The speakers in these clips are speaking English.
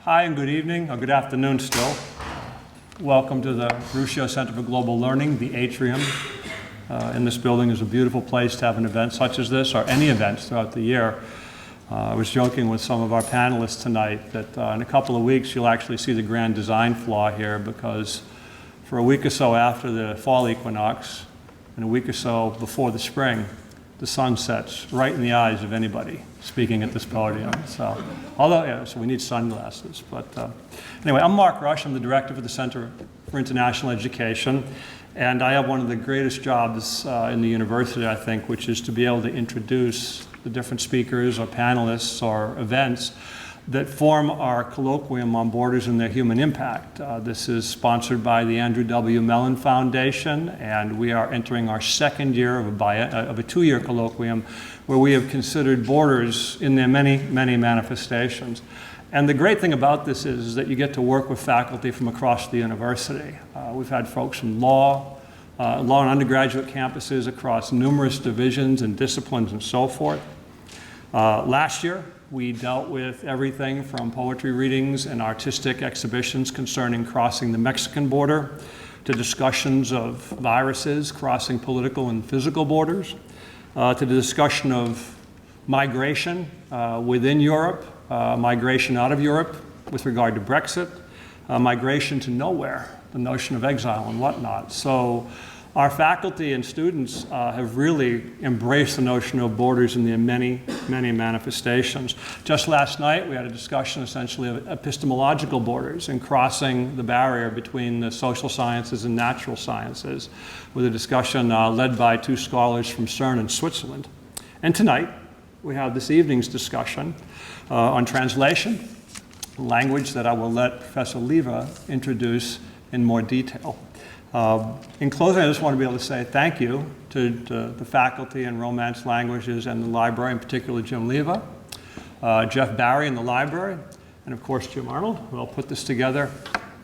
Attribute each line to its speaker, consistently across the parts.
Speaker 1: Hi and good evening, or good afternoon still. Welcome to the Ruscio Center for Global Learning, the atrium. In this building is a beautiful place to have an event such as this, or any events throughout the year. I was joking with some of our panelists tonight that in a couple of weeks you'll actually see the grand design flaw here, because for a week or so after the fall equinox and a week or so before the spring, the sun sets right in the eyes of anybody speaking at this podium. So we need sunglasses. But anyway, I'm Mark Rush. I'm the director for the Center for International Education. And I have one of the greatest jobs in the university, I think, which is to be able to introduce the different speakers or panelists or events that form our colloquium on Borders and Their Human Impact. This is sponsored by the Andrew W. Mellon Foundation, and we are entering our second year of a two-year colloquium where we have considered borders in their many, many manifestations. And the great thing about this is that you get to work with faculty from across the university. We've had folks from law and undergraduate campuses across numerous divisions and disciplines and so forth. Last year, we dealt with everything from poetry readings and artistic exhibitions concerning crossing the Mexican border to discussions of viruses crossing political and physical borders, to the discussion of migration within Europe, migration out of Europe with regard to Brexit, migration to nowhere, the notion of exile and whatnot. So our faculty and students have really embraced the notion of borders in their many, many manifestations. Just last night, we had a discussion essentially of epistemological borders and crossing the barrier between the social sciences and natural sciences, with a discussion led by two scholars from CERN in Switzerland. And tonight, we have this evening's discussion on translation, language that I will let Professor Leva introduce in more detail. In closing, I just want to be able to say thank you to the faculty in Romance Languages and the library, in particular Jim Leva, Jeff Barry in the library, and of course Jim Arnold, who all put this together,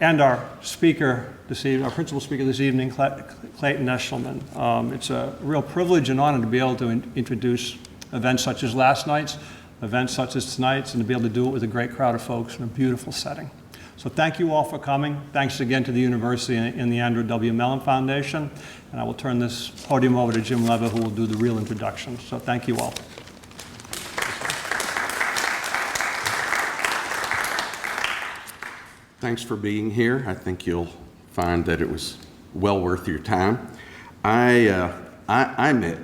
Speaker 1: and our speaker this evening, our principal speaker this evening, Clayton Eshleman. It's a real privilege and honor to be able to introduce events such as last night's, events such as tonight's, and to be able to do it with a great crowd of folks in a beautiful setting. So thank you all for coming. Thanks again to the university and the Andrew W. Mellon Foundation. And I will turn this podium over to Jim Leva, who will do the real introduction. So thank you all.
Speaker 2: Thanks for being here. I think you'll find that it was well worth your time. I met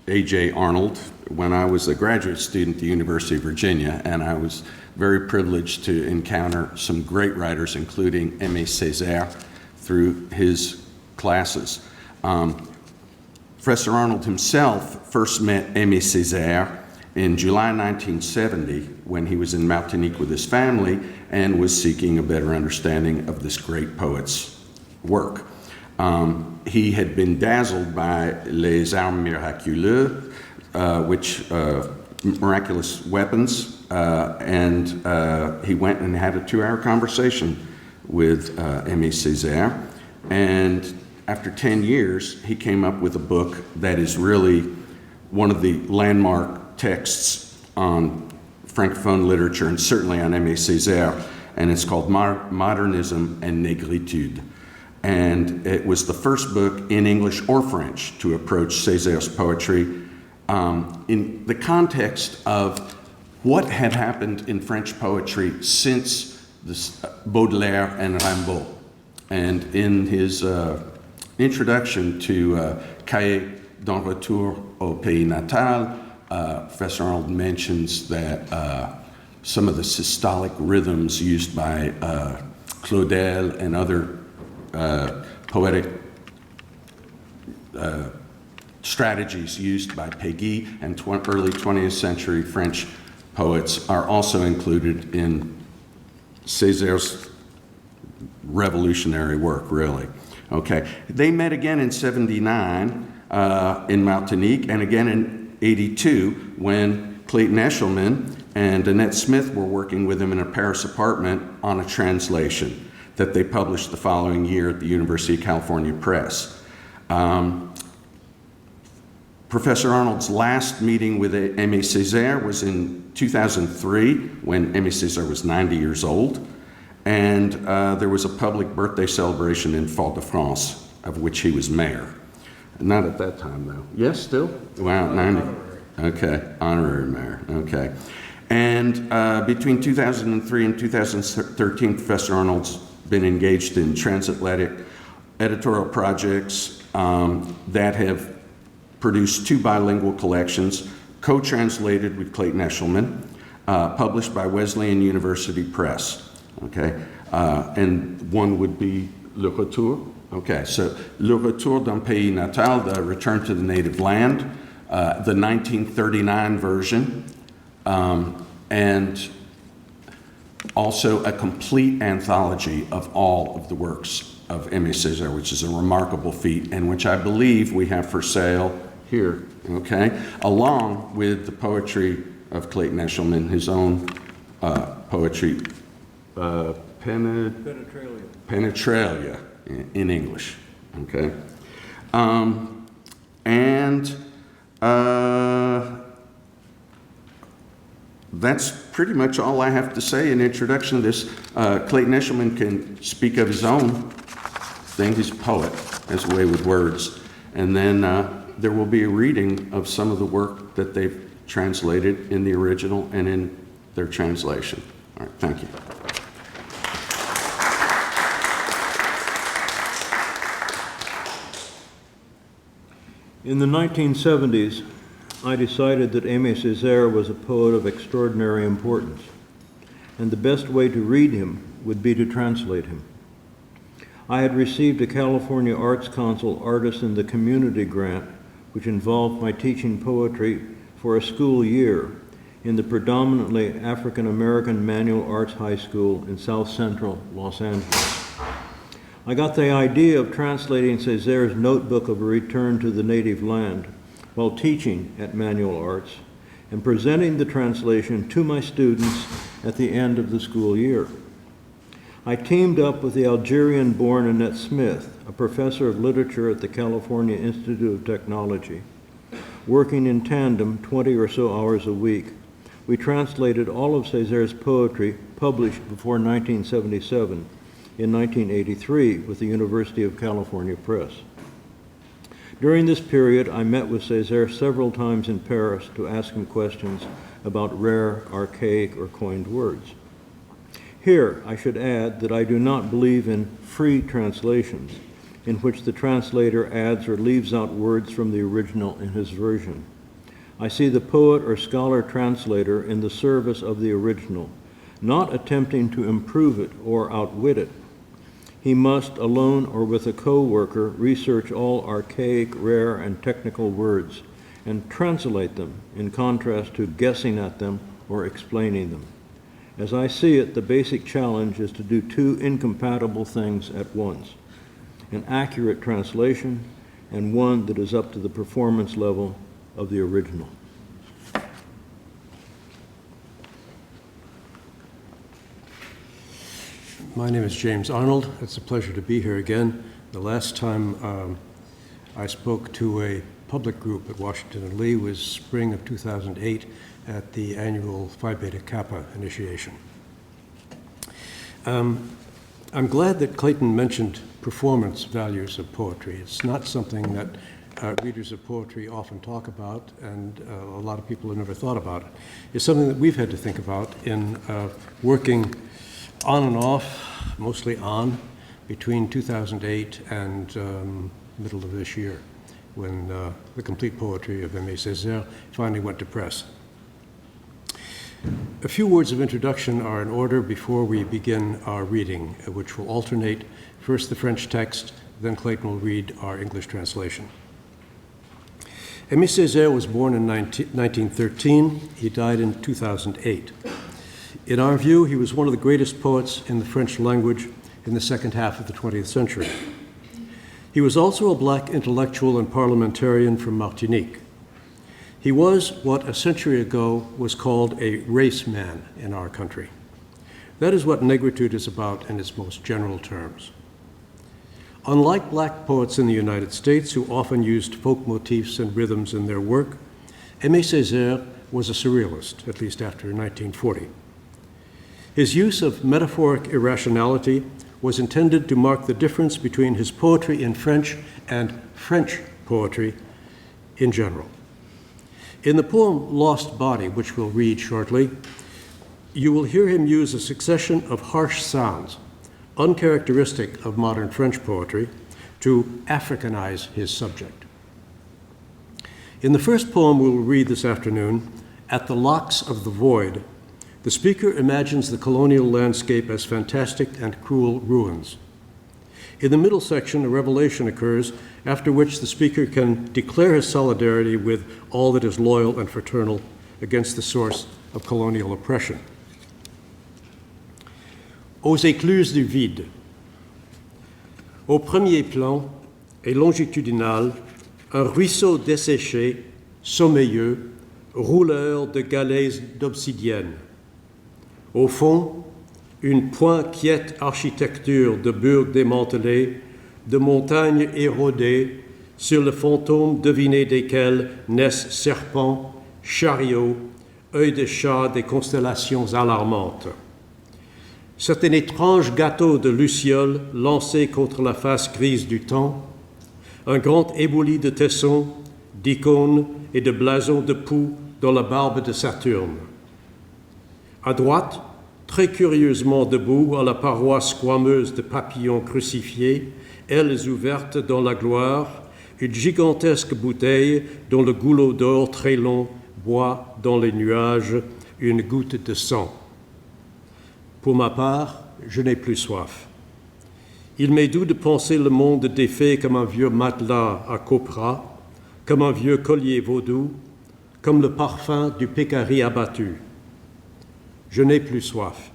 Speaker 2: A.J. Arnold when I was a graduate student at the University of Virginia, and I was very privileged to encounter some great writers, including Aime Césaire, through his classes. Professor Arnold himself first met Aime Césaire in July 1970 when he was in Martinique with his family and was seeking a better understanding of this great poet's work. He had been dazzled by Les Armes Miraculeuses, miraculous weapons, and he went and had a 2-hour conversation with Aime Césaire. And after 10 years, he came up with a book that is really one of the landmark texts on Francophone literature, and certainly on Aime Césaire, and it's called Modernism and Négritude. And it was the first book in English or French to approach Césaire's poetry in the context of what had happened in French poetry since Baudelaire and Rimbaud. And in his introduction to Cahiers d'un retour au pays natal, Professor Arnold mentions that some of the systolic rhythms used by Claudel and other poetic strategies used by Péguy and early 20th century French poets are also included in Césaire's revolutionary work, really. Okay, they met again in '79 in Martinique, and again in '82 when Clayton Eshleman and Annette Smith were working with him in a Paris apartment on a translation that they published the following year at the University of California Press. Professor Arnold's last meeting with Aime Césaire was in 2003, when Aime Césaire was 90 years old, and there was a public birthday celebration in Fort-de-France, of which he was mayor. Not at that time, though. Yes, still? Wow, 90. Okay, honorary mayor, okay. And between 2003 and 2013, Professor Arnold's been engaged in transatlantic editorial projects that have produced 2 bilingual collections, co-translated with Clayton Eshleman, published by Wesleyan University Press, okay? And one would be Le Retour. Okay, so Le Retour d'un pays natal, the Return to the Native Land, the 1939 version, and also a complete anthology of all of the works of Aime Césaire, which is a remarkable feat, and which I believe we have for sale here, okay, along with the poetry of Clayton Eshleman, his own poetry, Penetralia in English, okay? That's pretty much all I have to say in introduction to this. Clayton Eshleman can speak of his own thing. He's a poet, has a way with words. And then there will be a reading of some of the work that they've translated in the original and in their translation. All right, thank you.
Speaker 3: In the 1970s, I decided that Aime Césaire was a poet of extraordinary importance, and the best way to read him would be to translate him. I had received a California Arts Council Artist in the Community grant, which involved my teaching poetry for a school year in the predominantly African-American Manual Arts High School in South Central Los Angeles. I got the idea of translating Césaire's Notebook of a Return to the Native Land while teaching at Manual Arts and presenting the translation to my students at the end of the school year. I teamed up with the Algerian-born Annette Smith, a professor of literature at the California Institute of Technology. Working in tandem 20 or so hours a week, we translated all of Césaire's poetry published before 1977 in 1983 with the University of California Press. During this period, I met with Césaire several times in Paris to ask him questions about rare, archaic, or coined words. Here, I should add that I do not believe in free translations, in which the translator adds or leaves out words from the original in his version. I see the poet or scholar translator in the service of the original, not attempting to improve it or outwit it. He must, alone or with a co-worker, research all archaic, rare, and technical words and translate them in contrast to guessing at them or explaining them. As I see it, the basic challenge is to do 2 incompatible things at once: an accurate translation and one that is up to the performance level of the original.
Speaker 4: My name is James Arnold. It's a pleasure to be here again. The last time I spoke to a public group at Washington and Lee was spring of 2008 at the annual Phi Beta Kappa initiation. I'm glad that Clayton mentioned performance values of poetry. It's not something that readers of poetry often talk about, and a lot of people have never thought about it. It's something that we've had to think about in working on and off, mostly on, between 2008 and middle of this year, when the complete poetry of Aime Césaire finally went to press. A few words of introduction are in order before we begin our reading, which will alternate first the French text, then Clayton will read our English translation. Aime Césaire was born in 1913. He died in 2008. In our view, he was one of the greatest poets in the French language in the second half of the 20th century. He was also a black intellectual and parliamentarian from Martinique. He was what a century ago was called a race man in our country. That is what negritude is about in its most general terms. Unlike black poets in the United States, who often used folk motifs and rhythms in their work, Aime Césaire was a surrealist, at least after 1940. His use of metaphoric irrationality was intended to mark the difference between his poetry in French and French poetry in general. In the poem Lost Body, which we'll read shortly, you will hear him use a succession of harsh sounds, uncharacteristic of modern French poetry, to Africanize his subject. In the first poem we will read this afternoon, At the Locks of the Void, the speaker imagines the colonial landscape as fantastic and cruel ruins. In the middle section, a revelation occurs, after which the speaker can declare his solidarity with all that is loyal and fraternal against the source of colonial oppression. Aux écluses du vide. Au premier plan et longitudinal, un ruisseau desséché, sommeilleux, rouleur de galets d'obsidienne. Au fond, une point quiète architecture de burgs démantelés, de montagnes érodées, sur le fantôme deviné desquels naissent serpents, chariots, œils de chat des constellations alarmantes. C'est un étrange gâteau de lucioles lancé contre la face grise du temps, un grand éboulis de tessons, d'icônes et de blasons de poux dans la barbe de Saturne. À droite, très curieusement debout à la paroi squameuse de papillons crucifiés, ailes ouvertes dans la gloire, une gigantesque bouteille dont le goulot d'or très long boit dans les nuages une goutte de sang. Pour ma part, je n'ai plus soif. Il m'est doux de penser le monde défait comme un vieux matelas à copra, comme un vieux collier vaudou, comme le parfum du pécari abattu. Je n'ai plus soif.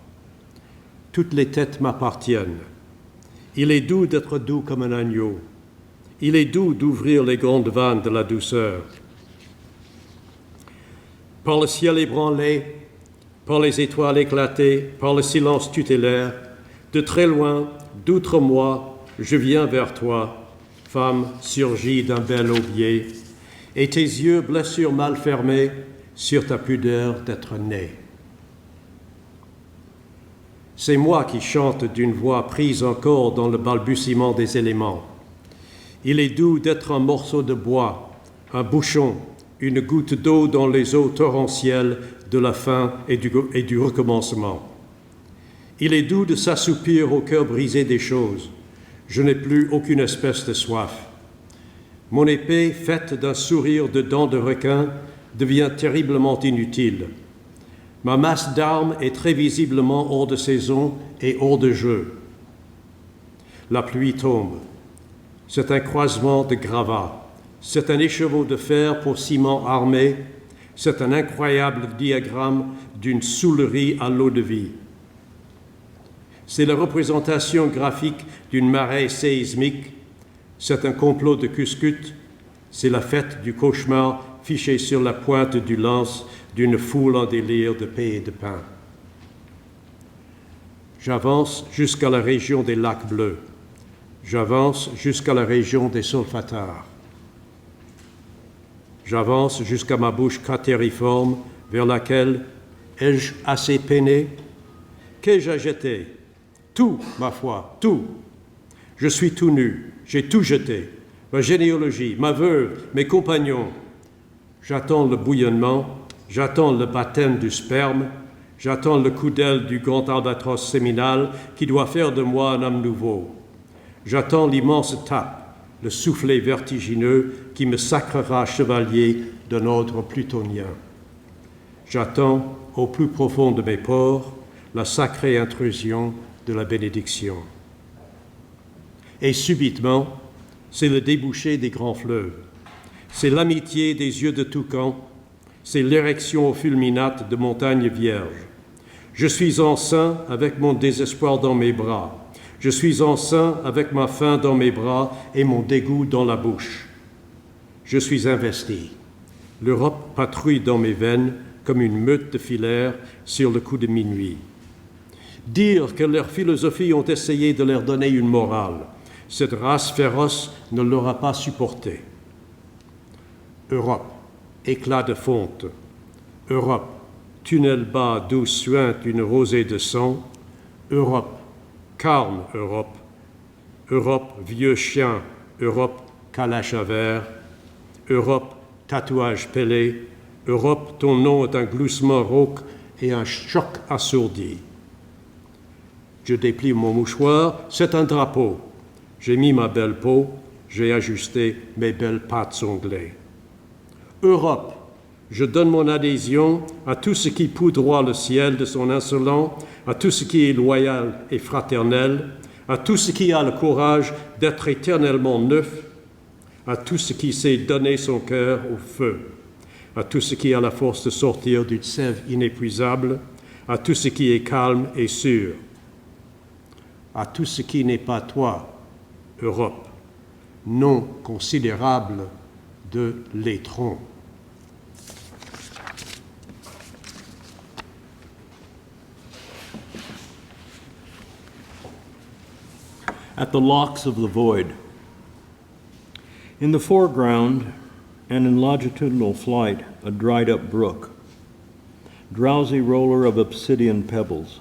Speaker 4: Toutes les têtes m'appartiennent. Il est doux d'être doux comme un agneau. Il est doux d'ouvrir les grandes vannes de la douceur. Par le ciel ébranlé, par les étoiles éclatées, par le silence tutélaire, de très loin, d'outre-moi, je viens vers toi, femme surgie d'un bel aubier, et tes yeux, blessures mal fermées, sur ta pudeur d'être née. C'est moi qui chante d'une voix prise encore dans le balbutiement des éléments. Il est doux d'être un morceau de bois, un bouchon, une goutte d'eau dans les eaux torrentielles de la fin et du recommencement. Il est doux de s'assoupir au cœur brisé des choses. Je n'ai plus aucune espèce de soif. Mon épée, faite d'un sourire de dents de requin, devient terriblement inutile. Ma masse d'armes est très visiblement hors de saison et hors de jeu. La pluie tombe. C'est un croisement de gravats. C'est un écheveau de fer pour ciment armé. C'est un incroyable diagramme d'une soulerie à l'eau de vie. C'est la représentation graphique d'une marée séismique. C'est un complot de cuscute. C'est la fête du cauchemar fiché sur la pointe du lance d'une foule en délire de paix et de pain. J'avance jusqu'à la région des lacs bleus. J'avance jusqu'à la région des solfatares. J'avance jusqu'à ma bouche cratériforme vers laquelle ai-je assez peiné? Qu'ai-je à jeter? Tout, ma foi, tout. Je suis tout nu, j'ai tout jeté. Ma généalogie, ma veuve, mes compagnons. J'attends le bouillonnement, j'attends le baptême du sperme, j'attends le coup d'aile du grand albatros séminal qui doit faire de moi un homme nouveau. J'attends l'immense tape, le soufflet vertigineux qui me sacrera chevalier d'un ordre plutonien. J'attends, au plus profond de mes pores, la sacrée intrusion de la bénédiction. Et subitement, c'est le débouché des grands fleuves. C'est l'amitié des yeux de toucan, c'est l'érection fulminate de montagnes vierges. Je suis enceint avec mon désespoir dans mes bras. Je suis enceint avec ma faim dans mes bras et mon dégoût dans la bouche. Je suis investi. L'Europe patrouille dans mes veines comme une meute de filaires sur le coup de minuit. Dire que leurs philosophies ont essayé de leur donner une morale, cette race féroce ne l'aura pas supporté. Europe, éclat de fonte. Europe, tunnel bas d'eau suinte une rosée de sang. Europe, calme Europe. Europe, vieux chien. Europe, calache à verre. Europe, tatouage pelé. Europe, ton nom est un gloussement rauque et un choc assourdi. Je déplie mon mouchoir, c'est un drapeau. J'ai mis ma belle peau, j'ai ajusté mes belles pattes onglées. Europe, je donne mon adhésion à tout ce qui poudroie le ciel de son insolent, à tout ce qui est loyal et fraternel, à tout ce qui a le courage d'être éternellement neuf, à tout ce qui sait donner son cœur au feu, à tout ce qui a la force de sortir d'une sève inépuisable, à tout ce qui est calme et sûr, à tout ce qui n'est pas toi, Europe, nom considérable de l'étron.
Speaker 3: At the locks of the void. In the foreground, and in longitudinal flight, a dried-up brook, drowsy roller of obsidian pebbles.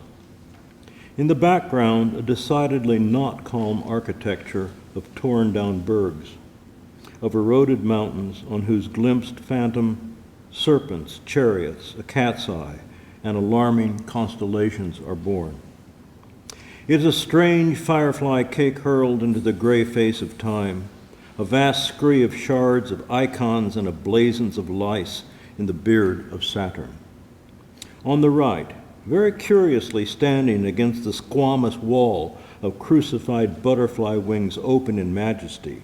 Speaker 3: In the background, a decidedly not calm architecture of torn-down bergs, of eroded mountains on whose glimpsed phantom serpents, chariots, a cat's eye, and alarming constellations are born. It is a strange firefly cake hurled into the gray face of time, a vast scree of shards of icons and of blazons of lice in the beard of Saturn. On the right, very curiously standing against the squamous wall of crucified butterfly wings open in majesty,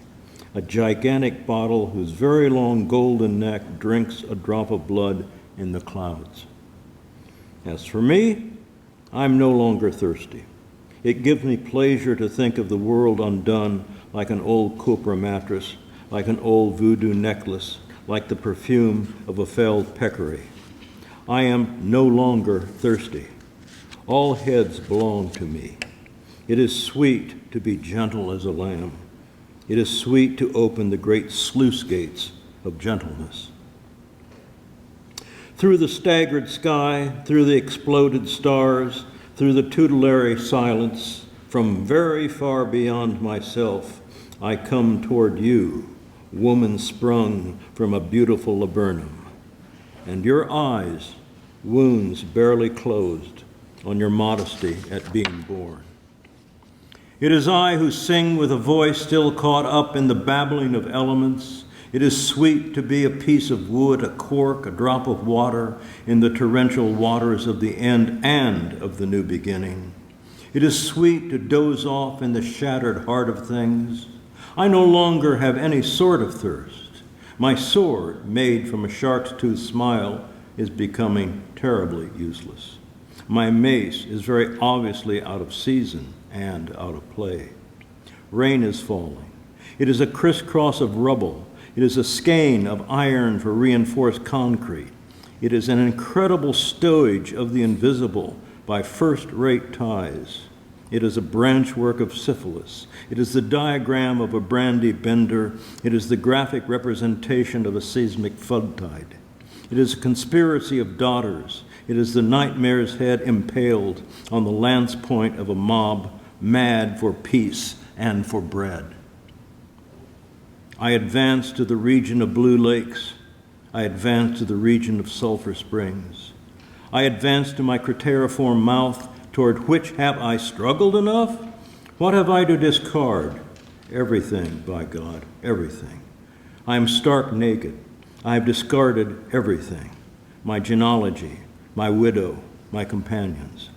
Speaker 3: a gigantic bottle whose very long golden neck drinks a drop of blood in the clouds. As for me, I'm no longer thirsty. It gives me pleasure to think of the world undone like an old copra mattress, like an old voodoo necklace, like the perfume of a felled peccary. I am no longer thirsty. All heads belong to me. It is sweet to be gentle as a lamb. It is sweet to open the great sluice gates of gentleness. Through the staggered sky, through the exploded stars, through the tutelary silence, from very far beyond myself, I come toward you, woman sprung from a beautiful laburnum. And your eyes, wounds barely closed on your modesty at being born. It is I who sing with a voice still caught up in the babbling of elements. It is sweet to be a piece of wood, a cork, a drop of water in the torrential waters of the end and of the new beginning. It is sweet to doze off in the shattered heart of things. I no longer have any sort of thirst. My sword, made from a shark's tooth smile, is becoming terribly useless. My mace is very obviously out of season and out of play. Rain is falling. It is a crisscross of rubble. It is a skein of iron for reinforced concrete. It is an incredible stowage of the invisible by first-rate ties. It is a branchwork of syphilis. It is the diagram of a brandy bender. It is the graphic representation of a seismic flood tide. It is a conspiracy of daughters. It is the nightmare's head impaled on the lance point of a mob mad for peace and for bread. I advance to the region of blue lakes. I advance to the region of sulfur springs. I advance to my crateriform mouth, toward which have I struggled enough? What have I to discard? Everything, by God, everything. I am stark naked. I have discarded everything. My genealogy, my widow, my companions.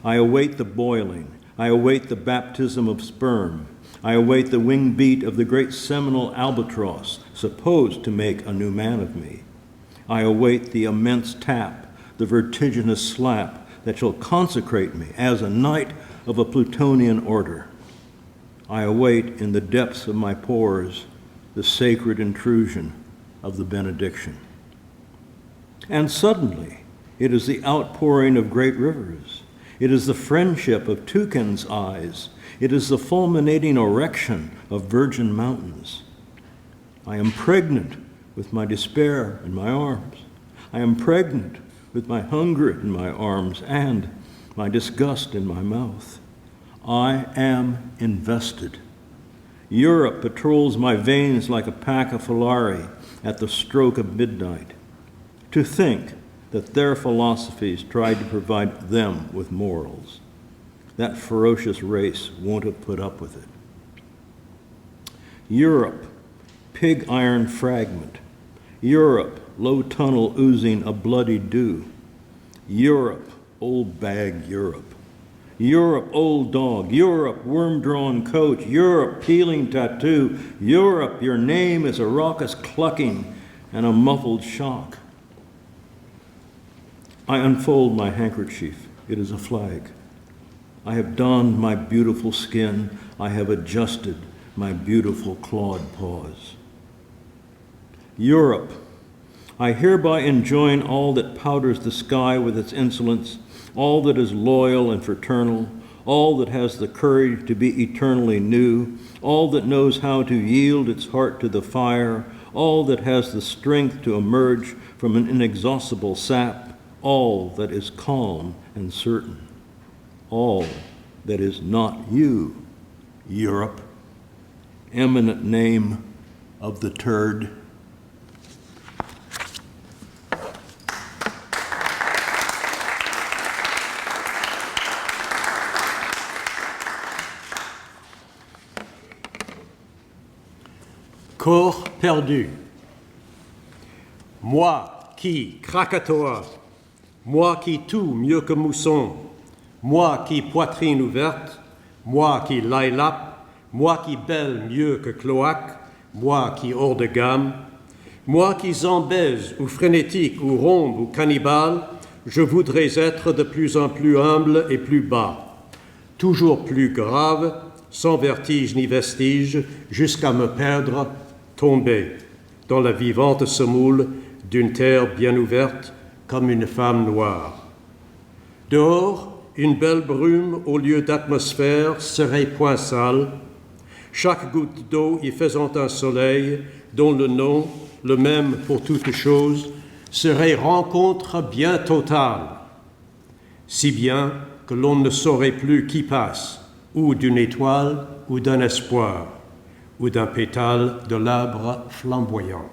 Speaker 3: I await the boiling. I await the baptism of sperm. I await the wing beat of the great seminal albatross, supposed to make a new man of me. I await the immense tap, the vertiginous slap that shall consecrate me as a knight of a Plutonian order. I await in the depths of my pores the sacred intrusion of the benediction. And suddenly, it is the outpouring of great rivers. It is the friendship of toucan's eyes. It is the fulminating erection of virgin mountains. I am pregnant with my despair in my arms. I am pregnant with my hunger in my arms and my disgust in my mouth. I am invested. Europe patrols my veins like a pack of filari at the stroke of midnight. To think that their philosophies tried to provide them with morals. That ferocious race won't have put up with it. Europe, pig iron fragment. Europe, low tunnel oozing a bloody dew. Europe, old bag Europe. Europe, old dog. Europe, worm-drawn coach. Europe, peeling tattoo. Europe, your name is a raucous clucking and a muffled shock. I unfold my handkerchief. It is a flag. I have donned my beautiful skin. I have adjusted my beautiful clawed paws. Europe, I hereby enjoin all that powders the sky with its insolence, all that is loyal and fraternal, all that has the courage to be eternally new, all that knows how to yield its heart to the fire, all that has the strength to emerge from an inexhaustible sap, all that is calm and certain, all that is not you, Europe, eminent name of the turd.
Speaker 4: Corps perdu. Moi qui, Krakatoa, moi qui tout mieux que mousson, moi qui poitrine ouverte, moi qui lailap, moi qui belle mieux que cloaque, moi qui hors de gamme, moi qui zambèse ou frénétique ou ronde ou cannibale, je voudrais être de plus en plus humble et plus bas, toujours plus grave, sans vertige ni vestige, jusqu'à me perdre, tomber dans la vivante semoule d'une terre bien ouverte comme une femme noire. Dehors, une belle brume au lieu d'atmosphère serait point sale, chaque goutte d'eau y faisant un soleil dont le nom, le même pour toutes choses, serait rencontre bien totale, si bien que l'on ne saurait plus qui passe, ou d'une étoile ou d'un espoir, ou d'un pétale de l'arbre flamboyant,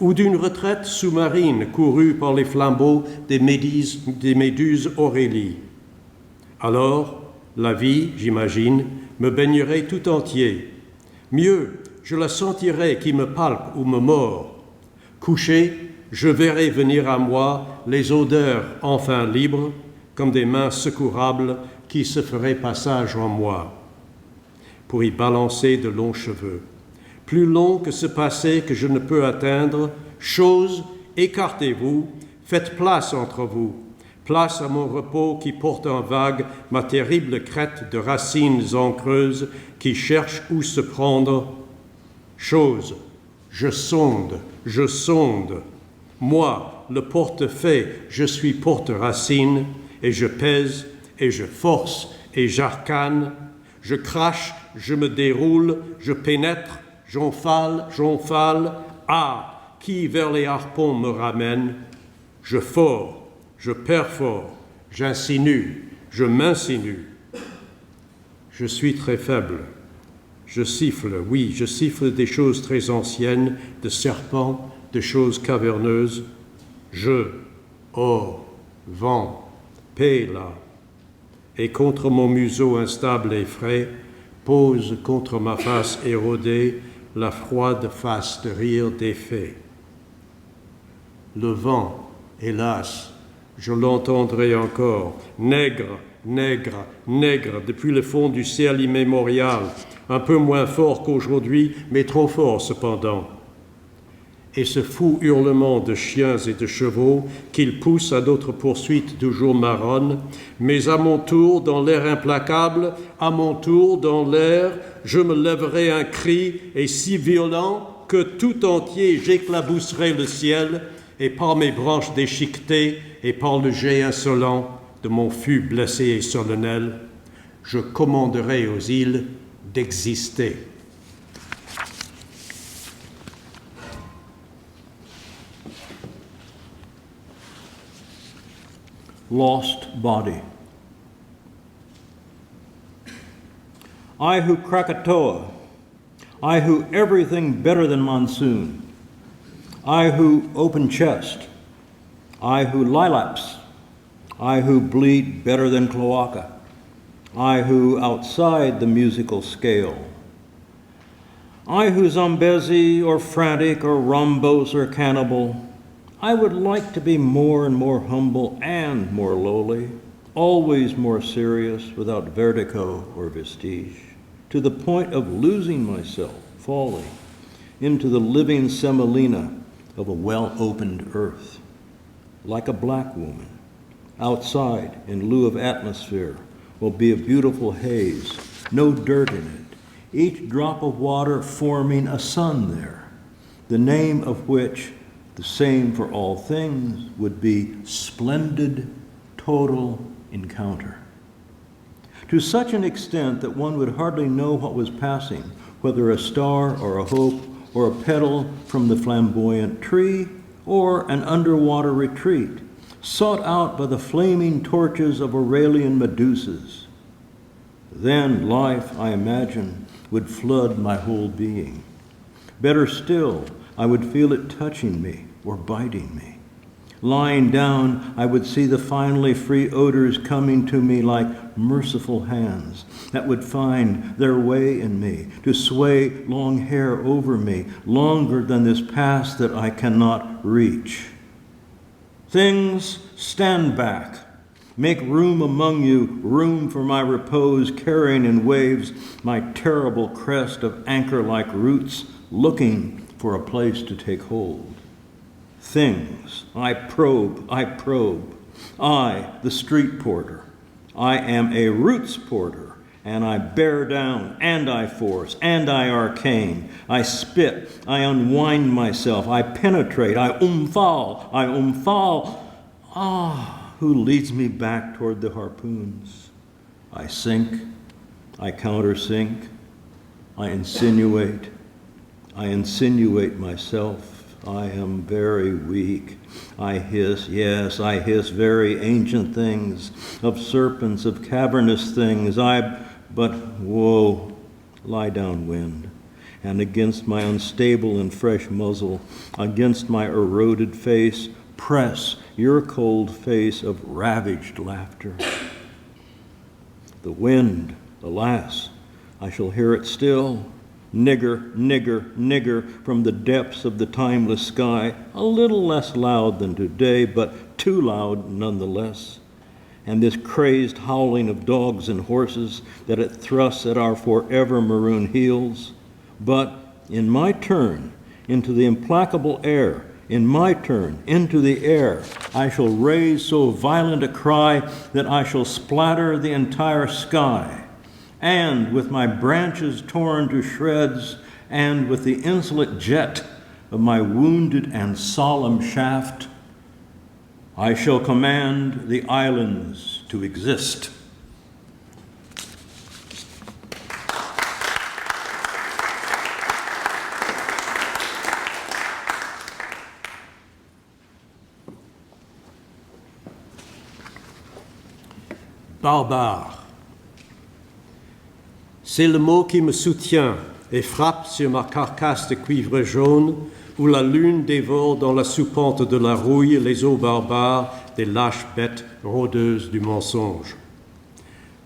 Speaker 4: ou d'une retraite sous-marine courue par les flambeaux des méduses Aurélie. Alors, la vie, j'imagine, me baignerait tout entier. Mieux, je la sentirais qui me palpe ou me mord. Couché, je verrais venir à moi les odeurs enfin libres, comme des mains secourables qui se feraient passage en moi, pour y balancer de longs cheveux. Plus long que ce passé que je ne peux atteindre, chose, écartez-vous, faites place entre vous, place à mon repos qui porte en vague ma terrible crête de racines encreuses qui cherchent où se prendre. Chose, je sonde, moi, le porte-fait, je suis porte-racine, et je pèse, et je force, et j'arcane, je crache, je me déroule, je pénètre, j'enfale, ah, qui vers les harpons me ramène, je fore, je perfore, j'insinue, je m'insinue. Je suis très faible, je siffle, oui, je siffle des choses très anciennes, de serpents, de choses caverneuses, je, or, vent, paix là, et contre mon museau instable et frais, pose contre ma face érodée la froide face de rire des fées. Le vent, hélas, je l'entendrai encore, nègre, nègre, nègre, depuis le fond du ciel immémorial, un peu moins fort qu'aujourd'hui, mais trop fort cependant. Et ce fou hurlement de chiens et de chevaux qu'ils poussent à d'autres poursuites toujours marronnes, mais à mon tour, dans l'air implacable, à mon tour, dans l'air, je me lèverai un cri, et si violent que tout entier j'éclabousserai le ciel, et par mes branches déchiquetées, et par le jet insolent de mon fût blessé et solennel, je commanderai aux îles d'exister.
Speaker 3: lost body. I who Krakatoa, I who everything better than monsoon, I who open chest, I who lilaps, I who bleed better than cloaca, I who outside the musical scale, I who Zambezi or frantic or rhombos or cannibal, I would like to be more and more humble and more lowly, always more serious without vertigo or vestige, to the point of losing myself, falling into the living semolina of a well-opened earth, like a black woman. Outside, in lieu of atmosphere, will be a beautiful haze, no dirt in it, each drop of water forming a sun there, the name of which, the same for all things, would be splendid total encounter. To such an extent that one would hardly know what was passing, whether a star or a hope or a petal from the flamboyant tree or an underwater retreat, sought out by the flaming torches of Aurelian Medusas. Then life, I imagine, would flood my whole being. Better still, I would feel it touching me or biting me. Lying down, I would see the finally free odors coming to me like merciful hands that would find their way in me, to sway long hair over me, longer than this past that I cannot reach. Things, stand back. Make room among you, room for my repose, carrying in waves my terrible crest of anchor-like roots, looking for a place to take hold. Things, I probe. I, the street porter. I am a roots porter, and I bear down, and I force, and I arcane. I spit, I unwind myself, I penetrate, I umphal. Who leads me back toward the harpoons? I sink, I countersink, I insinuate myself. I am very weak. I hiss, yes, I hiss very ancient things, of serpents, of cavernous things. But woe, lie down, wind, and against my unstable and fresh muzzle, against my eroded face, press your cold face of ravaged laughter. The wind, alas, I shall hear it still. Nigger, nigger, nigger, from the depths of the timeless sky, a little less loud than today, but too loud nonetheless. And this crazed howling of dogs and horses that it thrusts at our forever maroon heels. But in my turn, into the implacable air, in my turn, into the air, I shall raise so violent a cry that I shall splatter the entire sky. And with my branches torn to shreds, and with the insolent jet of my wounded and solemn shaft, I shall command the islands to exist.
Speaker 4: Barbare. C'est le mot qui me soutient et frappe sur ma carcasse de cuivre jaune où la lune dévore dans la soupente de la rouille les eaux barbares des lâches bêtes rôdeuses du mensonge.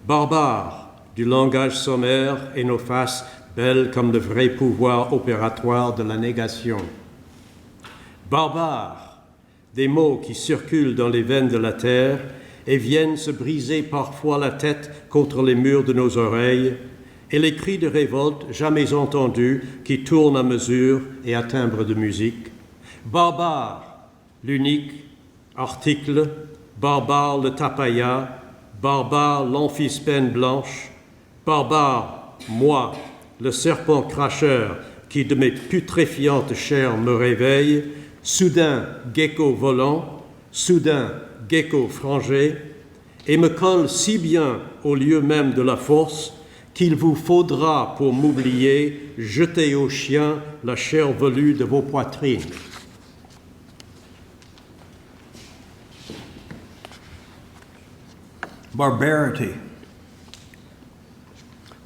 Speaker 4: Barbare du langage sommaire et nos faces belles comme le vrai pouvoir opératoire de la négation. Barbare des mots qui circulent dans les veines de la terre et viennent se briser parfois la tête contre les murs de nos oreilles, et les cris de révolte jamais entendus qui tournent à mesure et à timbre de musique. Barbare, l'unique article, barbare le tapaya, barbare l'amphisbène blanche, barbare, moi, le serpent cracheur qui de mes putréfiantes chairs me réveille, soudain gecko volant, soudain gecko frangé, et me colle si bien au lieu même de la force qu'il vous faudra, pour m'oublier, jeter aux chiens la chair velue de vos poitrines.
Speaker 3: Barbarity.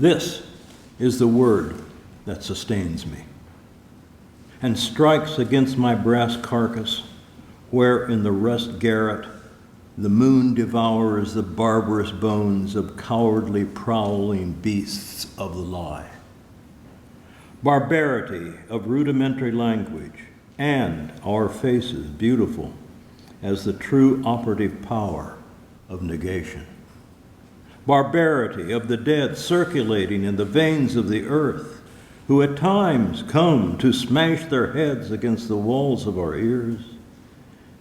Speaker 3: This is the word that sustains me and strikes against my brass carcass, where in the rust garret the moon devours the barbarous bones of cowardly prowling beasts of the lie. Barbarity of rudimentary language, and our faces beautiful as the true operative power of negation. Barbarity of the dead circulating in the veins of the earth, who at times come to smash their heads against the walls of our ears,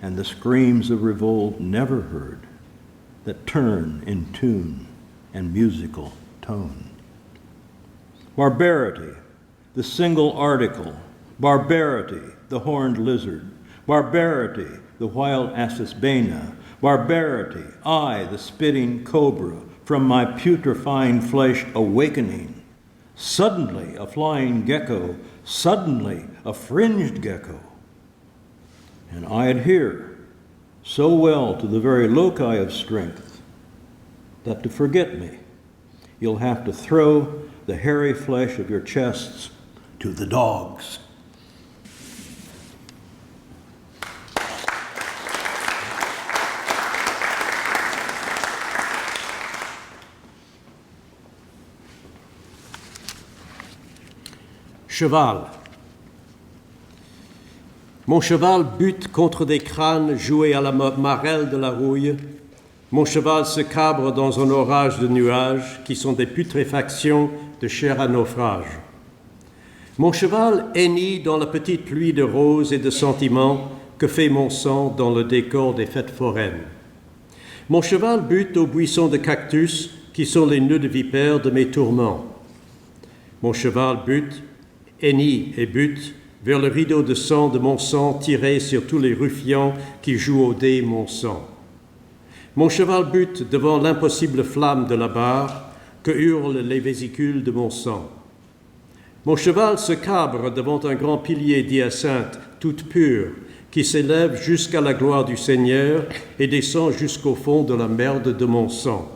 Speaker 3: and the screams of revolt never heard that turn in tune and musical tone. Barbarity, the single article, barbarity, the horned lizard, barbarity, the wild aspisbena, barbarity, I, the spitting cobra, from my putrefying flesh awakening, suddenly a flying gecko, suddenly a fringed gecko. And I adhere so well to the very loci of strength that to forget me, you'll have to throw the hairy flesh of your chests to the dogs.
Speaker 4: Cheval. Mon cheval bute contre des crânes joués à la marelle de la rouille. Mon cheval se cabre dans un orage de nuages qui sont des putréfactions de chair à naufrage. Mon cheval hennit dans la petite pluie de roses et de sentiments que fait mon sang dans le décor des fêtes foraines. Mon cheval bute aux buissons de cactus qui sont les nœuds de vipères de mes tourments. Mon cheval bute, hennit et bute vers le rideau de sang de mon sang tiré sur tous les ruffians qui jouent au dé mon sang. Mon cheval bute devant l'impossible flamme de la barre que hurlent les vésicules de mon sang. Mon cheval se cabre devant un grand pilier d'hyacinthe toute pure qui s'élève jusqu'à la gloire du Seigneur et descend jusqu'au fond de la merde de mon sang.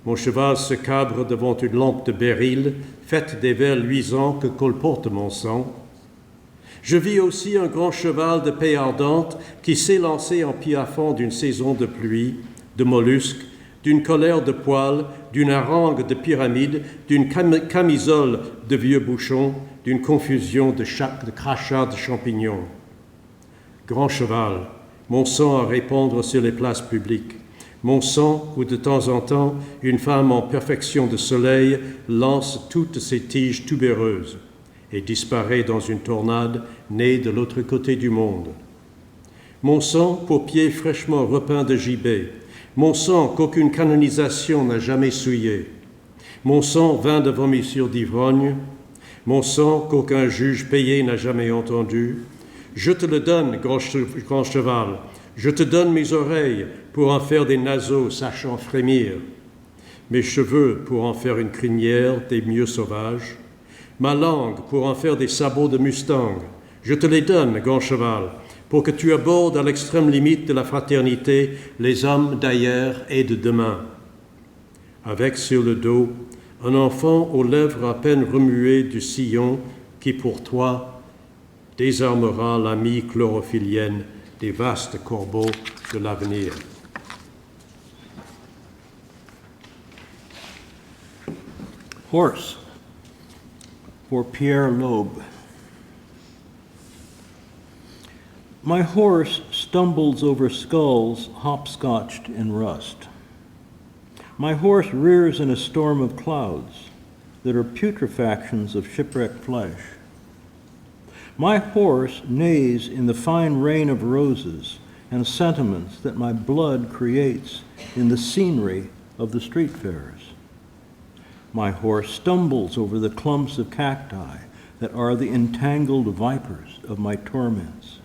Speaker 4: Mon cheval se cabre devant une lampe de béryl faite des vers luisants que colporte mon sang. Je vis aussi un grand cheval de paix ardente qui s'élançait en piaffant d'une saison de pluie, de mollusques, d'une colère de poils, d'une harangue de pyramides, d'une camisole de vieux bouchons, d'une confusion de crachats de champignons. Grand cheval, mon sang à répandre sur les places publiques, mon sang où de temps en temps une femme en perfection de soleil lance toutes ses tiges tubéreuses et disparaît dans une tornade née de l'autre côté du monde. Mon sang pour pieds fraîchement repeints de gibet, mon sang qu'aucune canonisation n'a jamais souillé, mon sang vin de vomissure d'ivrogne, mon sang qu'aucun juge payé n'a jamais entendu. Je te le donne, grand cheval, je te donne mes oreilles pour en faire des naseaux sachant frémir, mes cheveux pour en faire une crinière des mieux sauvages, ma langue pour en faire des sabots de mustang. Je te les donne, grand cheval, pour que tu abordes à l'extrême limite de la fraternité les hommes d'hier et de demain. Avec sur le dos un enfant aux lèvres à peine remuées du sillon qui pour toi désarmera l'amie chlorophyllienne des vastes corbeaux de l'avenir.
Speaker 3: Horse, for Pierre Loeb. My horse stumbles over skulls hopscotched in rust. My horse rears in a storm of clouds that are putrefactions of shipwrecked flesh. My horse neighs in the fine rain of roses and sentiments that my blood creates in the scenery of the street fairs. My horse stumbles over the clumps of cacti that are the entangled vipers of my torments.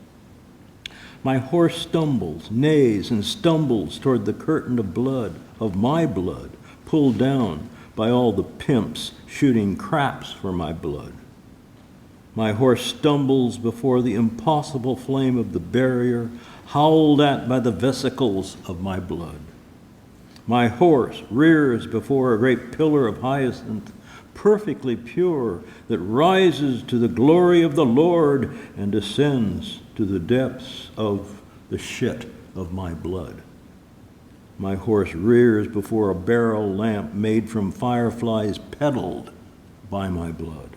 Speaker 3: My horse stumbles, neighs, and stumbles toward the curtain of blood, of my blood, pulled down by all the pimps shooting craps for my blood. My horse stumbles before the impossible flame of the barrier, howled at by the vesicles of my blood. My horse rears before a great pillar of hyacinth, perfectly pure, that rises to the glory of the Lord and descends to the depths of the shit of my blood. My horse rears before a barrel lamp made from fireflies peddled by my blood.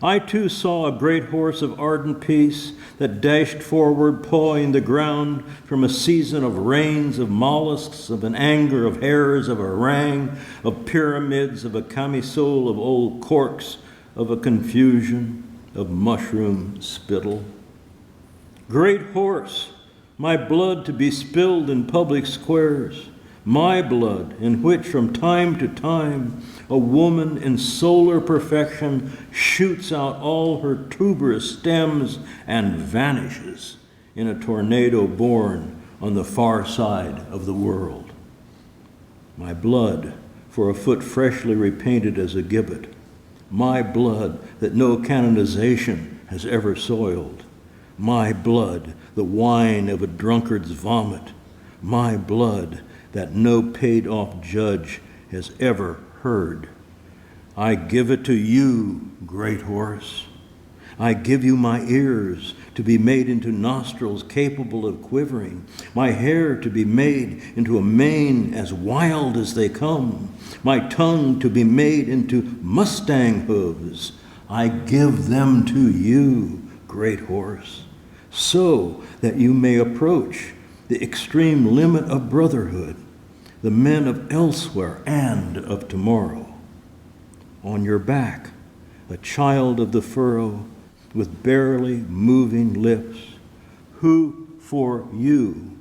Speaker 3: I too saw a great horse of ardent peace that dashed forward, pawing the ground from a season of rains, of mollusks, of an anger, of hares, of a harangue, of pyramids, of a camisole, of old corks, of a confusion, of mushroom spittle. Great horse, my blood to be spilled in public squares, my blood in which from time to time a woman in solar perfection shoots out all her tuberous stems and vanishes in a tornado born on the far side of the world. My blood for a foot freshly repainted as a gibbet, my blood that no canonization has ever soiled, my blood the wine of a drunkard's vomit, my blood that no paid-off judge has ever heard. I give it to you, great horse. I give you my ears to be made into nostrils capable of quivering, my hair to be made into a mane as wild as they come, my tongue to be made into mustang hooves. I give them to you, great horse, so that you may approach the extreme limit of brotherhood, the men of elsewhere and of tomorrow. On your back, a child of the furrow with barely moving lips, who for you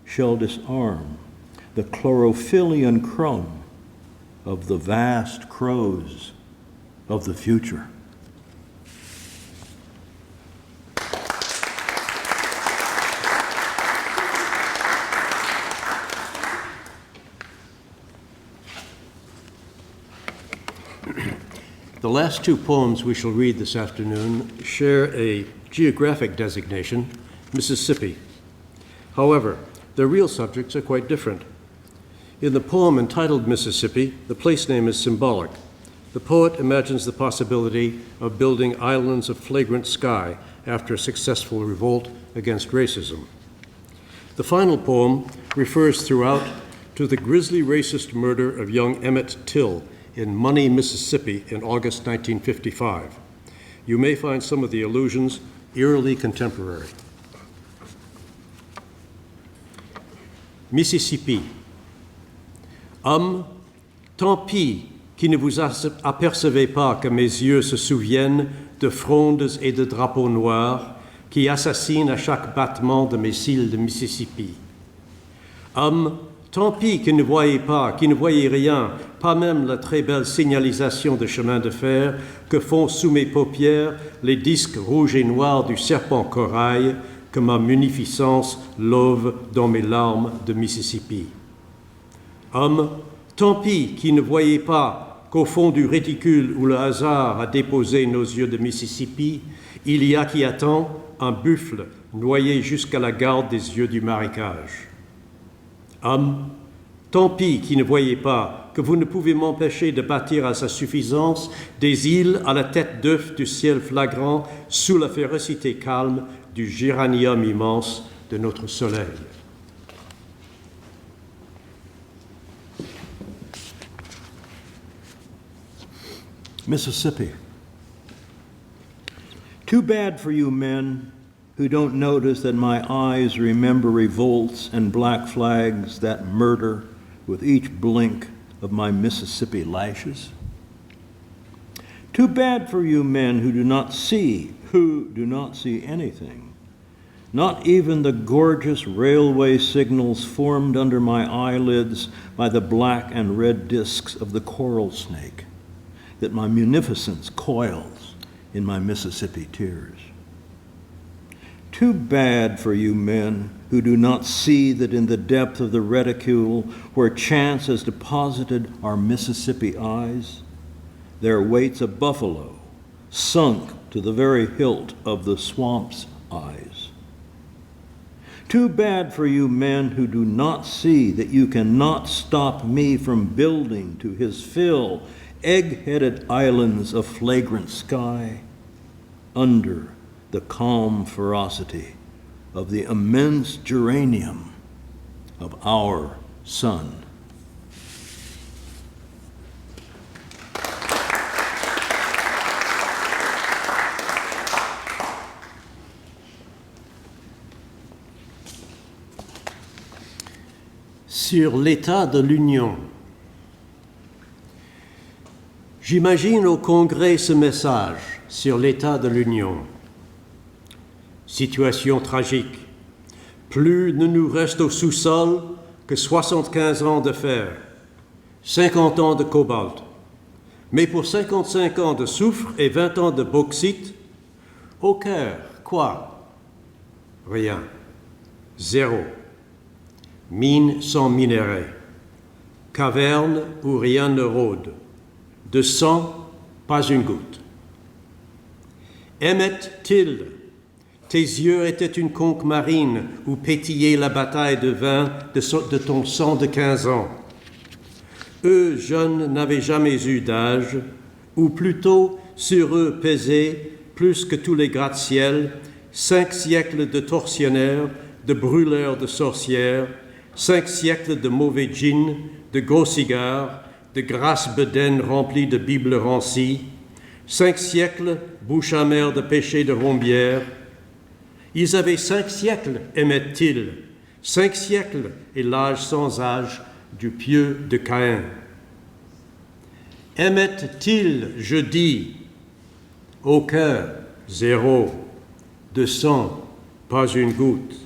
Speaker 3: shall disarm the chlorophyllian crumb of the vast crows of the future.
Speaker 4: The last two poems we shall read this afternoon share a geographic designation, Mississippi. However, their real subjects are quite different. In the poem entitled Mississippi, the place name is symbolic. The poet imagines the possibility of building islands of flagrant sky after a successful revolt against racism. The final poem refers throughout to the grisly racist murder of young Emmett Till in Money, Mississippi in August 1955. You may find some of the allusions eerily contemporary. Mississippi. Homme, tant pis qui ne vous apercevez pas que mes yeux se souviennent de frondes et de drapeaux noirs qui assassinent à chaque battement de mes cils de Mississippi. Homme, tant pis qui ne voyez rien, pas même la très belle signalisation de chemin de fer que font sous mes paupières les disques rouges et noirs du serpent corail que ma munificence love dans mes larmes de Mississippi. Homme, tant pis qui ne voyez pas qu'au fond du réticule où le hasard a déposé nos yeux de Mississippi, il y a qui attend un buffle noyé jusqu'à la garde des yeux du marécage. Homme, tant pis qui ne voyez pas que vous ne pouvez m'empêcher de bâtir à sa suffisance des îles à la tête d'œuf du ciel flagrant sous la férocité calme du géranium immense de notre soleil.
Speaker 3: Mississippi. Too bad for you men who don't notice that my eyes remember revolts and black flags that murder with each blink of my Mississippi lashes. Too bad for you men who do not see anything, not even the gorgeous railway signals formed under my eyelids by the black and red discs of the coral snake that my munificence coils in my Mississippi tears. Too bad for you men who do not see that in the depth of the reticule where chance has deposited our Mississippi eyes, there waits a buffalo sunk to the very hilt of the swamp's eyes. Too bad for you men who do not see that you cannot stop me from building to his fill egg-headed islands of flagrant sky under the calm ferocity of the immense geranium of our sun.
Speaker 4: Sur l'état de l'Union. J'imagine au Congrès ce message sur l'état de l'Union. Situation tragique. Plus ne nous reste au sous-sol que 75 ans de fer, 50 ans de cobalt. Mais pour 55 ans de soufre et 20 ans de bauxite, au cœur, quoi? Rien. Zéro. Mine sans minerai. Caverne où rien ne rôde. De sang, pas une goutte. Emmett-Till, tes yeux étaient une conque marine où pétillait la bataille de vin de ton sang de 15 ans. Eux, jeunes, n'avaient jamais eu d'âge, ou plutôt sur eux pesaient, plus que tous les gratte-ciel, 5 siècles de tortionnaires, de brûleurs de sorcières, 5 siècles de mauvais gin, de gros cigares, de grasses bedaines remplies de bibles rancies, 5 siècles, bouche amère de péché de rombières. Ils avaient 5 siècles, Emmett-Till, 5 siècles et l'âge sans âge du pieux de Caïn. Emmett-Till, je dis, au cœur, zéro, de sang, pas une goutte.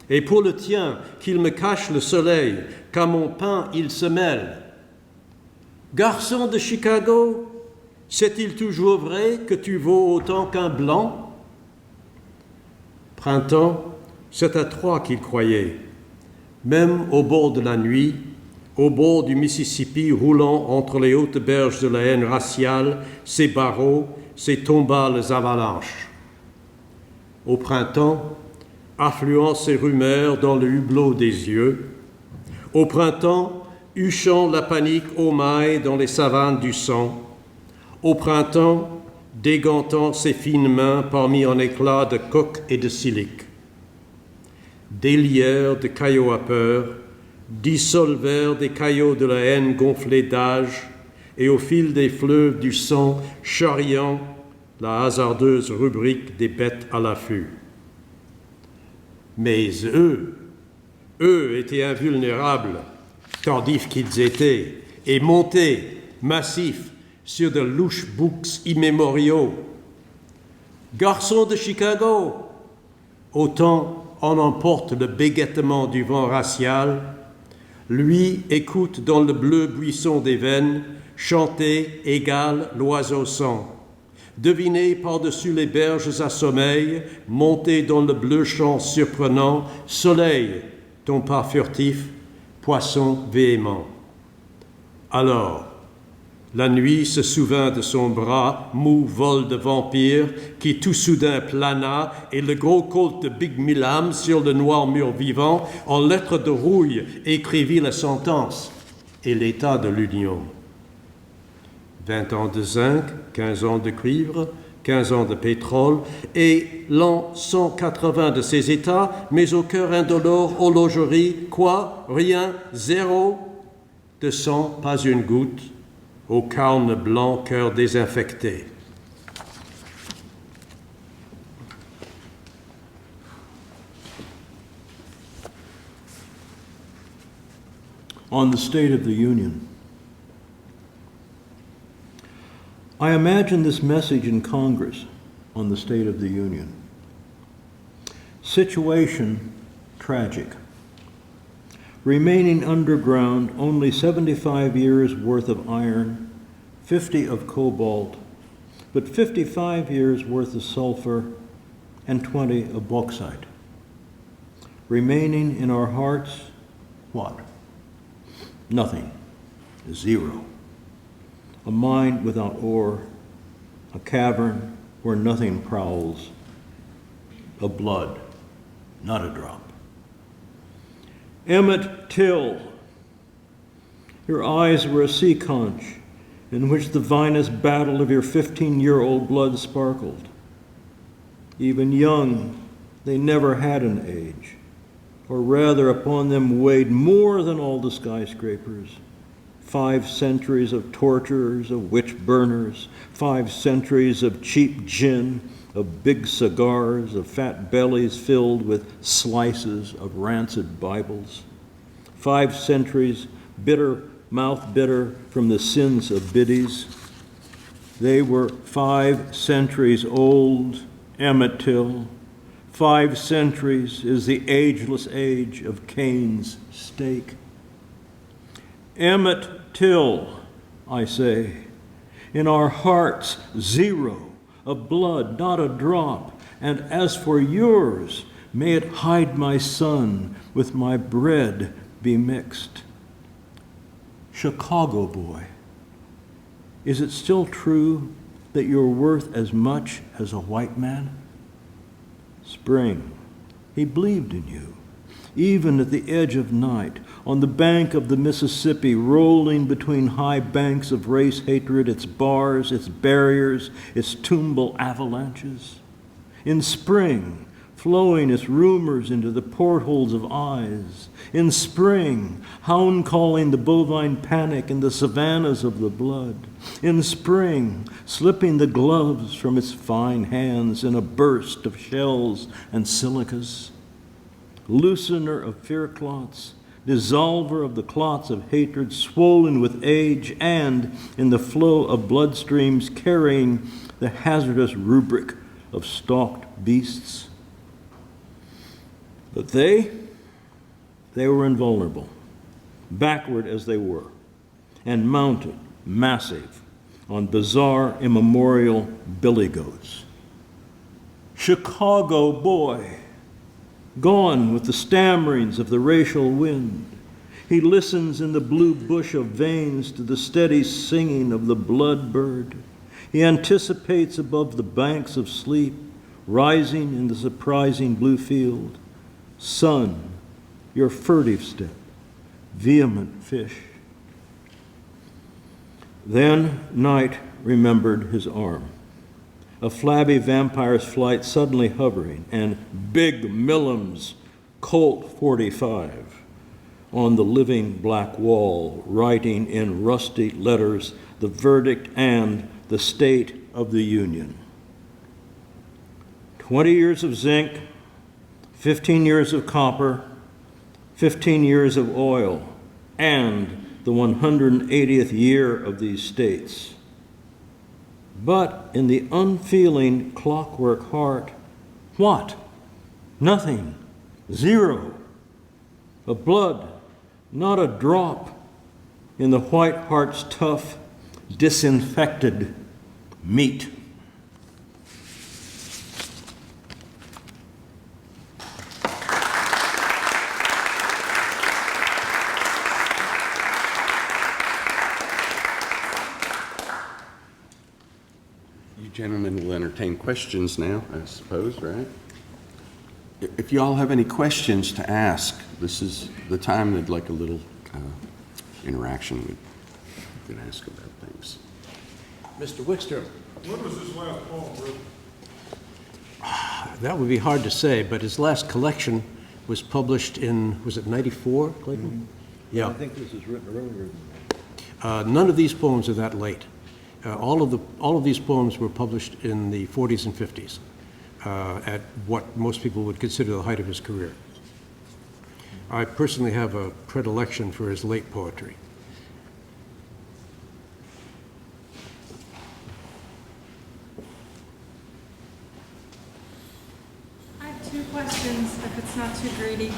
Speaker 4: Et pour le tien, qu'il me cache le soleil, qu'à mon pain il se mêle. Garçon de Chicago, c'est-il toujours vrai que tu vaux autant qu'un blanc? Printemps, c'est à toi qu'il croyait. Même au bord de la nuit, au bord du Mississippi roulant entre les hautes berges de la haine raciale, ses barreaux, ses tombales avalanches. Au printemps, affluant ses rumeurs dans le hublot des yeux. Au printemps, huchant la panique aux mailles dans les savanes du sang. Au printemps, dégantant ses fines mains parmi un éclat de coke et de silique. Délieurs de caillots à peur, dissolvèrent des caillots de la haine gonflés d'âge, et au fil des fleuves du sang charriant la hasardeuse rubrique des bêtes à l'affût. Mais eux étaient invulnérables, tordifs qu'ils étaient, et montés, massifs, sur de louches boucs immémoriaux. Garçons de Chicago, autant en emporte le bégaiement du vent racial, lui écoute dans le bleu buisson des veines chanter égal l'oiseau sang. Devinez par-dessus les berges à sommeil, monter dans le bleu champ surprenant, soleil, ton pas furtif, poisson véhément. Alors, la nuit se souvint de son bras, mou vol de vampire, qui tout soudain plana, et le gros colt de Big Milam sur le noir mur vivant, en lettres de rouille, écrivit la sentence et l'état de l'Union. 20 ans de zinc, 15 ans de cuivre, 15 ans de pétrole, et l'an 180 de ces États, mais au cœur indolore, horlogerie, quoi? Rien, zéro, de sang, pas une goutte, au calme blanc, cœur désinfecté.
Speaker 3: On the State of the Union. I imagine this message in Congress on the State of the Union. Situation tragic. Remaining underground only 75 years worth of iron, 50 of cobalt, but 55 years worth of sulfur and 20 of bauxite. Remaining in our hearts, what? Nothing. Zero. A mind without ore, a cavern where nothing prowls, a blood, not a drop. Emmett Till. Your eyes were a sea conch in which the vinous battle of your 15-year-old blood sparkled. Even young, they never had an age, or rather upon them weighed more than all the skyscrapers. 5 centuries of torturers, of witch burners, 5 centuries of cheap gin, of big cigars, of fat bellies filled with slices of rancid Bibles. 5 centuries, bitter, mouth bitter from the sins of biddies. They were 5 centuries old, Emmett Till. 5 centuries is the ageless age of Cain's stake. Emmett Till, I say, in our hearts 0 of blood, not a drop, and as for yours, may it hide my son with my bread be mixed. Chicago boy, is it still true that you're worth as much as a white man? Spring, he believed in you, even at the edge of night, on the bank of the Mississippi, rolling between high banks of race hatred, its bars, its barriers, its tumble avalanches. In spring, flowing its rumors into the portholes of eyes. In spring, hound calling the bovine panic in the savannas of the blood. In spring, slipping the gloves from its fine hands in a burst of shells and silicas. Loosener of fear clots, dissolver of the clots of hatred swollen with age, and in the flow of bloodstreams carrying the hazardous rubric of stalked beasts. But they were invulnerable, backward as they were, and mounted, massive, on bizarre, immemorial billy goats. Chicago boy, gone with the stammerings of the racial wind. He listens in the blue bush of veins to the steady singing of the blood bird. He anticipates above the banks of sleep, rising in the surprising blue field. Sun, your furtive step, vehement fish. Then night remembered his arm, a flabby vampire's flight suddenly hovering, and Big Millam's Colt 45 on the living black wall, writing in rusty letters the verdict and the state of the Union. 20 years of zinc, 15 years of copper, 15 years of oil, and the 180th year of these states. But in the unfeeling clockwork heart, what? Nothing. 0. Of blood, not a drop in the white heart's tough, disinfected meat.
Speaker 2: You gentlemen will entertain questions now, I suppose, right? If you all have any questions to ask, this is the time that like a little interaction we can ask about things.
Speaker 4: Mr. Wickstrom.
Speaker 5: When was his last poem written?
Speaker 4: That would be hard to say, but his last collection was published in, was it 94, Clayton?
Speaker 3: Mm-hmm.
Speaker 4: Yeah.
Speaker 3: I think this is written earlier than that.
Speaker 4: None of these poems are that late. All of these poems were published in the 40s and 50s, at what most people would consider the height of his career. I personally have a predilection for his late poetry.
Speaker 6: I have 2 questions, if it's not too greedy.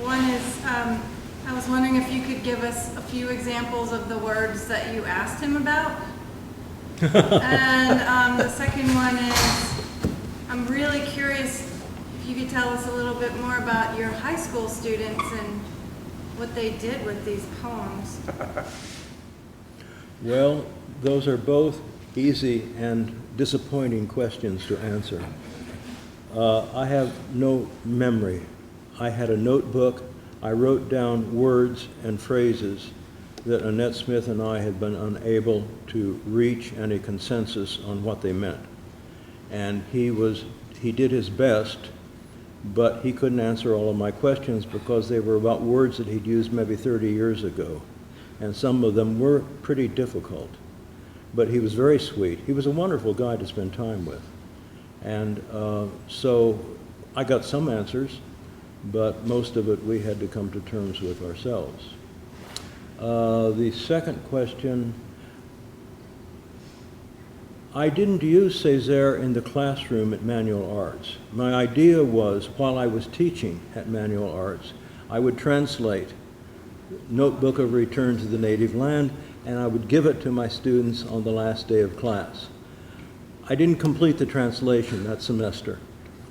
Speaker 6: One is, I was wondering if you could give us a few examples of the words that you asked him about. And the second one is, I'm really curious if you could tell us a little bit more about your high school students and what they did with these poems.
Speaker 3: Well, those are both easy and disappointing questions to answer. I have no memory. I had a notebook I wrote down words and phrases that Annette Smith and I had been unable to reach any consensus on what they meant. And he did his best, but he couldn't answer all of my questions because they were about words that he'd used maybe 30 years ago. And some of them were pretty difficult. But he was very sweet. He was a wonderful guy to spend time with. And so I got some answers, but most of it we had to come to terms with ourselves. The second question, I didn't use Césaire in the classroom at Manual Arts. My idea was, while I was teaching at Manual Arts, I would translate Notebook of Return to the Native Land, and I would give it to my students on the last day of class. I didn't complete the translation that semester.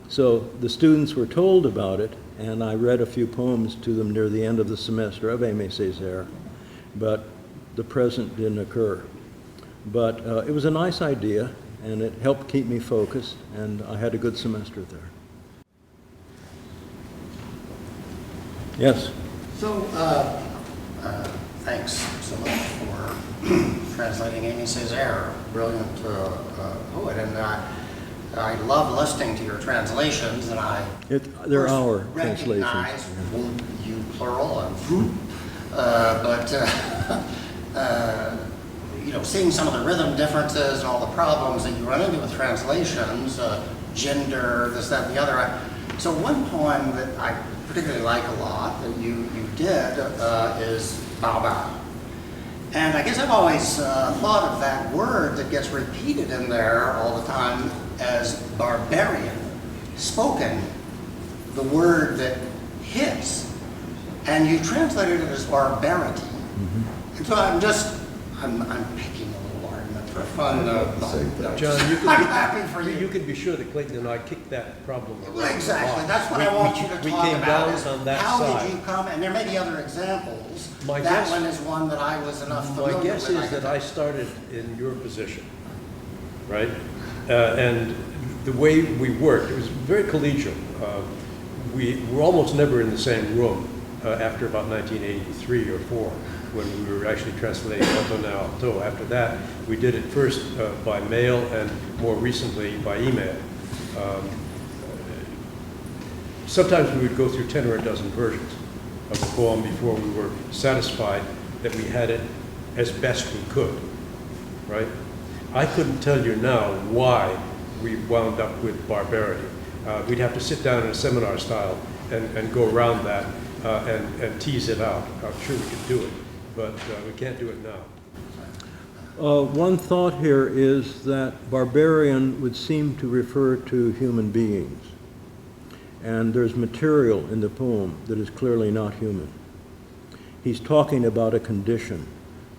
Speaker 3: So the students were told about it, and I read a few poems to them near the end of the semester of Aime Césaire, but the present didn't occur. But it was a nice idea, and it helped keep me focused, and I had a good semester there. Yes?
Speaker 7: So, thanks so much for translating Aime Césaire, a brilliant poet, and I love listening to your translations, and
Speaker 3: They're our
Speaker 7: recognize
Speaker 3: translations.
Speaker 7: you plural and you know, seeing some of the rhythm differences and all the problems that you run into with translations, gender, this, that, and the other. So one poem that I particularly like a lot that you did is Bao Bao. And I guess I've always thought of that word that gets repeated in there all the time as barbarian, spoken, the word that hits, and you translated it as barbarity. Mm-hmm. And so I'm picking a little argument for fun.
Speaker 4: John,
Speaker 7: I'm happy for you.
Speaker 4: You can be sure that Clayton and I kicked that problem around.
Speaker 7: Exactly. That's what I want you to
Speaker 4: we
Speaker 7: talk
Speaker 4: came
Speaker 7: about.
Speaker 4: down
Speaker 7: Is
Speaker 4: on that
Speaker 7: how
Speaker 4: side.
Speaker 7: did you come? And there may be other examples.
Speaker 4: My
Speaker 7: that
Speaker 4: guess-
Speaker 7: one is one that I was enough familiar
Speaker 4: My guess
Speaker 7: with.
Speaker 4: is that I started in your position, right? And the way we worked, it was very collegial. We were almost never in the same room after about 1983 or 4, when we were actually translating Alto na Alto. After that, we did it first by mail and more recently by email. Sometimes we would go through 10 or a dozen versions of a poem before we were satisfied that we had it as best we could, right? I couldn't tell you now why we wound up with barbarity. We'd have to sit down in a seminar style and go around that and tease it out. I'm sure we could do it, but we can't do it now.
Speaker 3: One thought here is that barbarian would seem to refer to human beings. And there's material in the poem that is clearly not human. He's talking about a condition,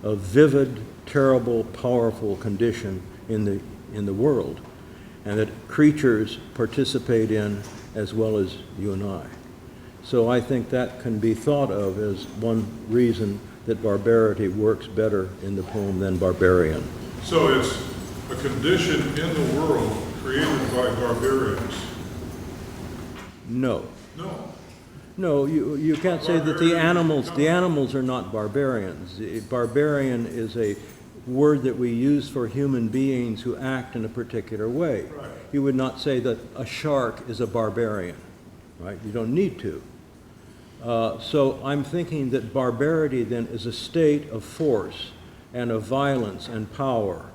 Speaker 3: a vivid, terrible, powerful condition in the world, and that creatures participate in as well as you and I. So I think that can be thought of as one reason that barbarity works better in the poem than barbarian.
Speaker 5: So it's a condition in the world created by barbarians.
Speaker 3: No.
Speaker 5: No.
Speaker 3: No, you can't say that the animals are not barbarians. Barbarian is a word that we use for human beings who act in a particular way.
Speaker 5: Right.
Speaker 3: You would not say that a shark is a barbarian, right? You don't need to. So I'm thinking that barbarity then is a state of force and of violence and power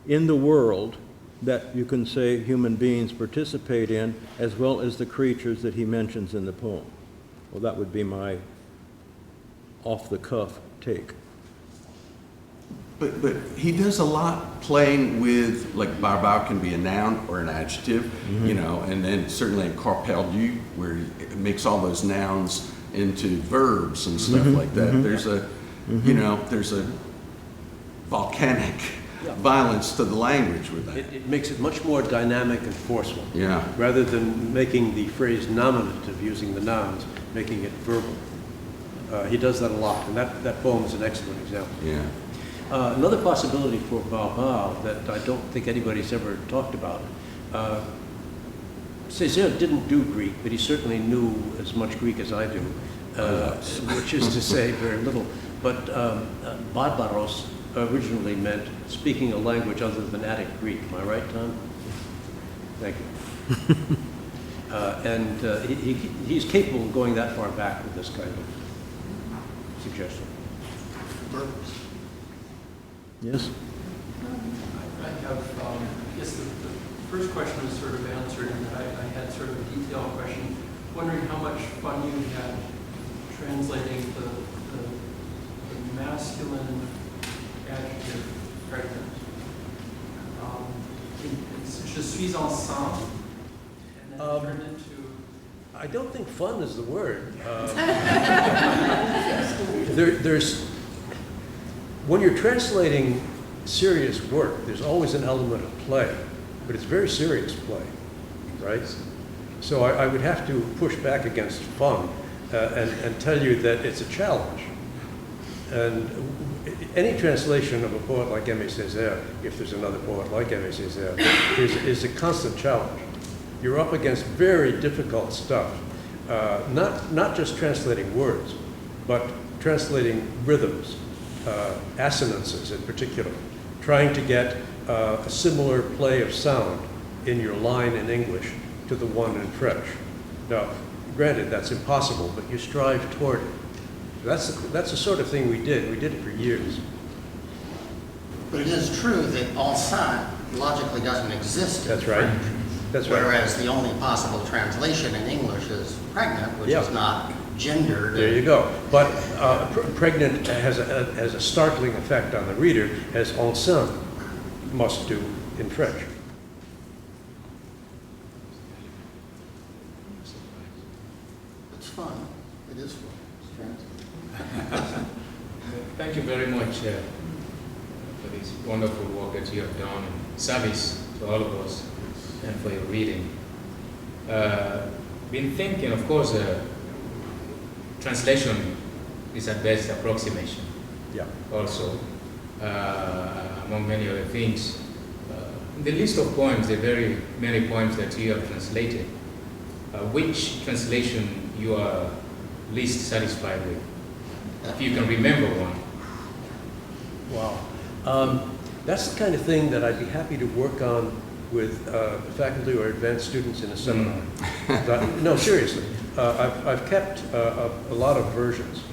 Speaker 3: in the world that you can say human beings participate in, as well as the creatures that he mentions in the poem. Well, that would be my off-the-cuff take.
Speaker 2: But he does a lot playing with, like, barbare can be a noun or an adjective, you know, and then certainly in carpe diem, where he makes all those nouns into verbs and stuff like that. There's a, you know, there's a volcanic violence to the language with that.
Speaker 4: It makes it much more dynamic and forceful.
Speaker 2: Yeah.
Speaker 4: Rather than making the phrase nominative, using the nouns, making it verbal. He does that a lot, and that poem is an excellent example.
Speaker 2: Yeah.
Speaker 4: Another possibility for Bao Bao that I don't think anybody's ever talked about, Césaire didn't do Greek, but he certainly knew as much Greek as I do. which is to say very little. But barbaros originally meant speaking a language other than Attic Greek. Am I right, Tom? Thank you. He's capable of going that far back with this kind of suggestion.
Speaker 3: Yes?
Speaker 8: I have, I guess the first question was sort of answered, and I had sort of a detailed question, wondering how much fun you had translating the masculine adjective pregnant. Je suis enceinte, and then turned into...
Speaker 4: I don't think fun is the word. When you're translating serious work, there's always an element of play, but it's very serious play, right? So I would have to push back against fun and tell you that it's a challenge. And any translation of a poet like Aime Césaire, if there's another poet like Aime Césaire, is a constant challenge. You're up against very difficult stuff, not just translating words, but translating rhythms, assonances in particular, trying to get a similar play of sound in your line in English to the one in French. Now, granted, that's impossible, but you strive toward it. That's the sort of thing we did. We did it for years.
Speaker 7: But it is true that enceinte logically doesn't exist in
Speaker 4: That's right.
Speaker 7: French.
Speaker 4: That's right.
Speaker 7: Whereas the only possible translation in English is pregnant, which
Speaker 4: Yeah.
Speaker 7: is not gendered.
Speaker 4: There you go. But pregnant has a startling effect on the reader, as enceinte must do in French.
Speaker 7: It's fun. It is fun.
Speaker 9: Thank you very much for this wonderful work that you have done in service to all of us and for your reading. Been thinking, of course, translation is at best approximation.
Speaker 4: Yeah.
Speaker 9: Also, among many other things. In the list of poems, the very many poems that you have translated, which translation you are least satisfied with? If you can remember one.
Speaker 4: Wow. That's the kind of thing that I'd be happy to work on with faculty or advanced students in a seminar. No, seriously. I've kept a lot of versions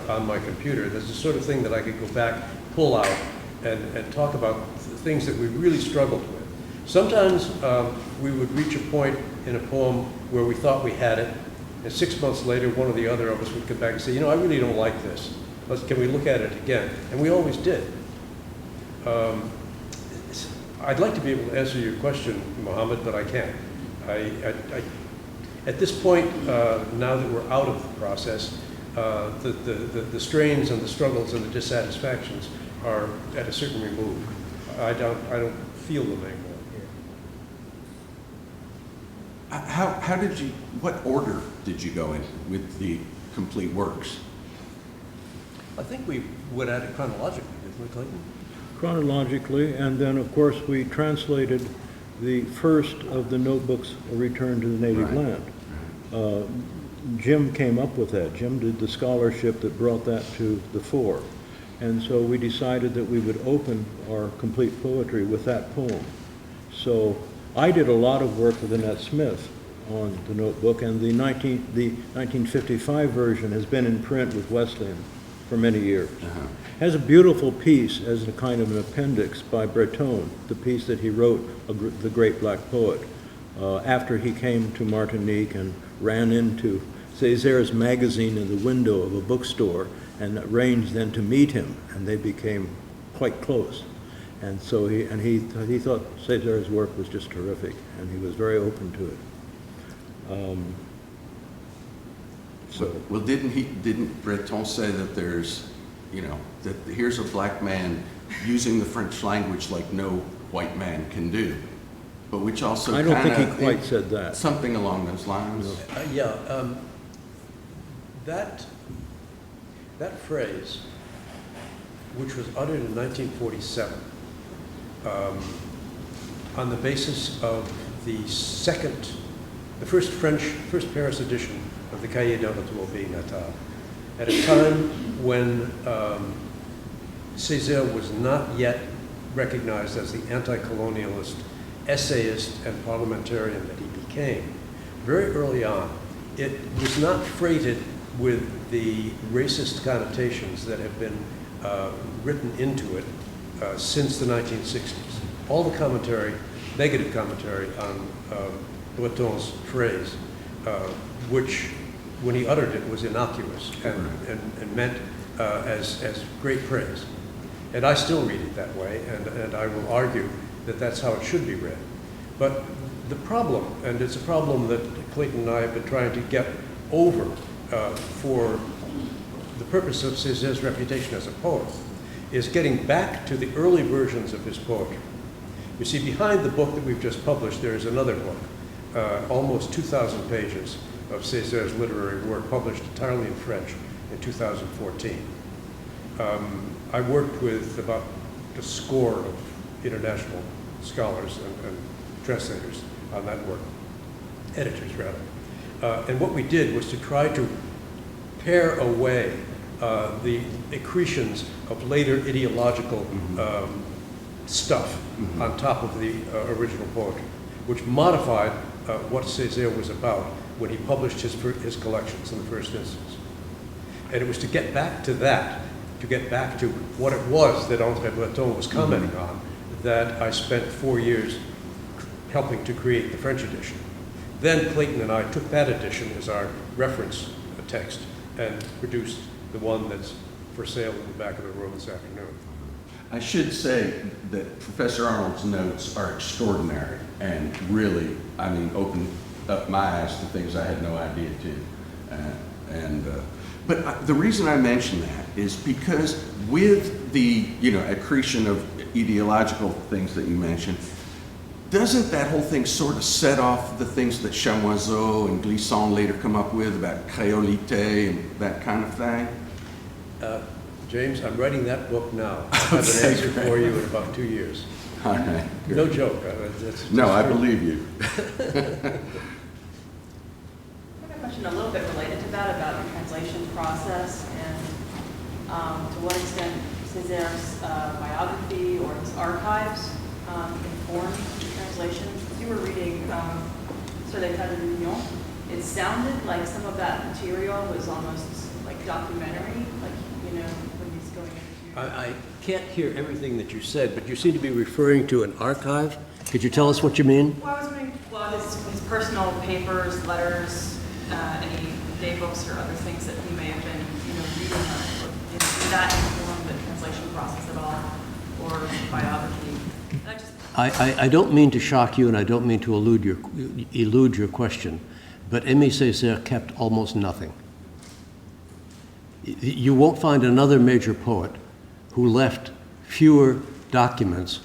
Speaker 4: on my computer. There's the sort of thing that I could go back, pull out, and talk about things that we really struggled with. Sometimes we would reach a point in a poem where we thought we had it, and 6 months later, one or the other of us would come back and say, you know, I really don't like this. Can we look at it again? And we always did. I'd like to be able to answer your question, Mohammed, but I can't. At this point, now that we're out of the process, the strains and the struggles and the dissatisfactions are at a certain remove. I don't feel them anymore.
Speaker 2: How did you, what order did you go in with the complete works?
Speaker 4: I think we went at it chronologically, didn't we, Clayton?
Speaker 3: Chronologically, and then, of course, we translated the first of the notebooks, A Return to the Native Land. Jim came up with that. Jim did the scholarship that brought that to the fore. And so we decided that we would open our complete poetry with that poem. So I did a lot of work with Annette Smith on the notebook, and the 1955 version has been in print with Wesleyan for many years. Has a beautiful piece as a kind of an appendix by Breton, the piece that he wrote, The Great Black Poet, after he came to Martinique and ran into Césaire's magazine in the window of a bookstore and arranged then to meet him, and they became quite close. And so he thought Césaire's work was just terrific, and he was very open to it.
Speaker 2: Well, didn't Breton say that there's, you know, that here's a black man using the French language like no white man can do, but which also
Speaker 3: I don't think he quite said that.
Speaker 2: Something along those lines.
Speaker 4: That phrase, which was uttered in 1947, on the basis of the first Paris edition of the Cahiers d'un automobile natal, at a time when Césaire was not yet recognized as the anti-colonialist essayist and parliamentarian that he became. Very early on, it was not freighted with the racist connotations that have been written into it since the 1960s. All the commentary, negative commentary on Breton's phrase, which when he uttered it was innocuous and meant as great praise. And I still read it that way, and I will argue that that's how it should be read. But the problem, and it's a problem that Clayton and I have been trying to get over for the purpose of Césaire's reputation as a poet, is getting back to the early versions of his poetry. You see, behind the book that we've just published, there is another book, almost 2,000 pages of Césaire's literary work, published entirely in French in 2014. I worked with about a score of international scholars and translators on that work, editors rather. And what we did was to try to pare away the accretions of later ideological stuff on top of the original poetry, which modified what Césaire was about when he published his collections in the first instance. And it was to get back to that, to get back to what it was that André Breton was commenting on, that I spent 4 years helping to create the French edition. Then Clayton and I took that edition as our reference text and produced the one that's for sale in the back of the room this afternoon.
Speaker 2: I should say that Professor Arnold's notes are extraordinary and really, I mean, opened up my eyes to things I had no idea to. But the reason I mention that is because with the, accretion of ideological things that you mentioned, doesn't that whole thing sort of set off the things that Chamoiseau and Glissant later come up with about créolité and that kind of thing?
Speaker 4: James, I'm writing that book now. I'll have an answer for you in about 2 years.
Speaker 2: All right.
Speaker 4: No joke.
Speaker 2: No, I believe you.
Speaker 10: I have a question a little bit related to that about the translation process and to what extent Césaire's biography or his archives informed the translation. You were reading Sur l'état de l'Union. It sounded like some of that material was almost like documentary, like, when he's going into...
Speaker 4: I can't hear everything that you said, but you seem to be referring to an archive. Could you tell us what you mean?
Speaker 10: Well, I was wondering, his personal papers, letters, any day books or other things that he may have been, reading, or did that inform the translation process at all, or biography?
Speaker 4: I don't mean to shock you, and I don't mean to elude your question, but Aime Césaire kept almost nothing. You won't find another major poet who left fewer documents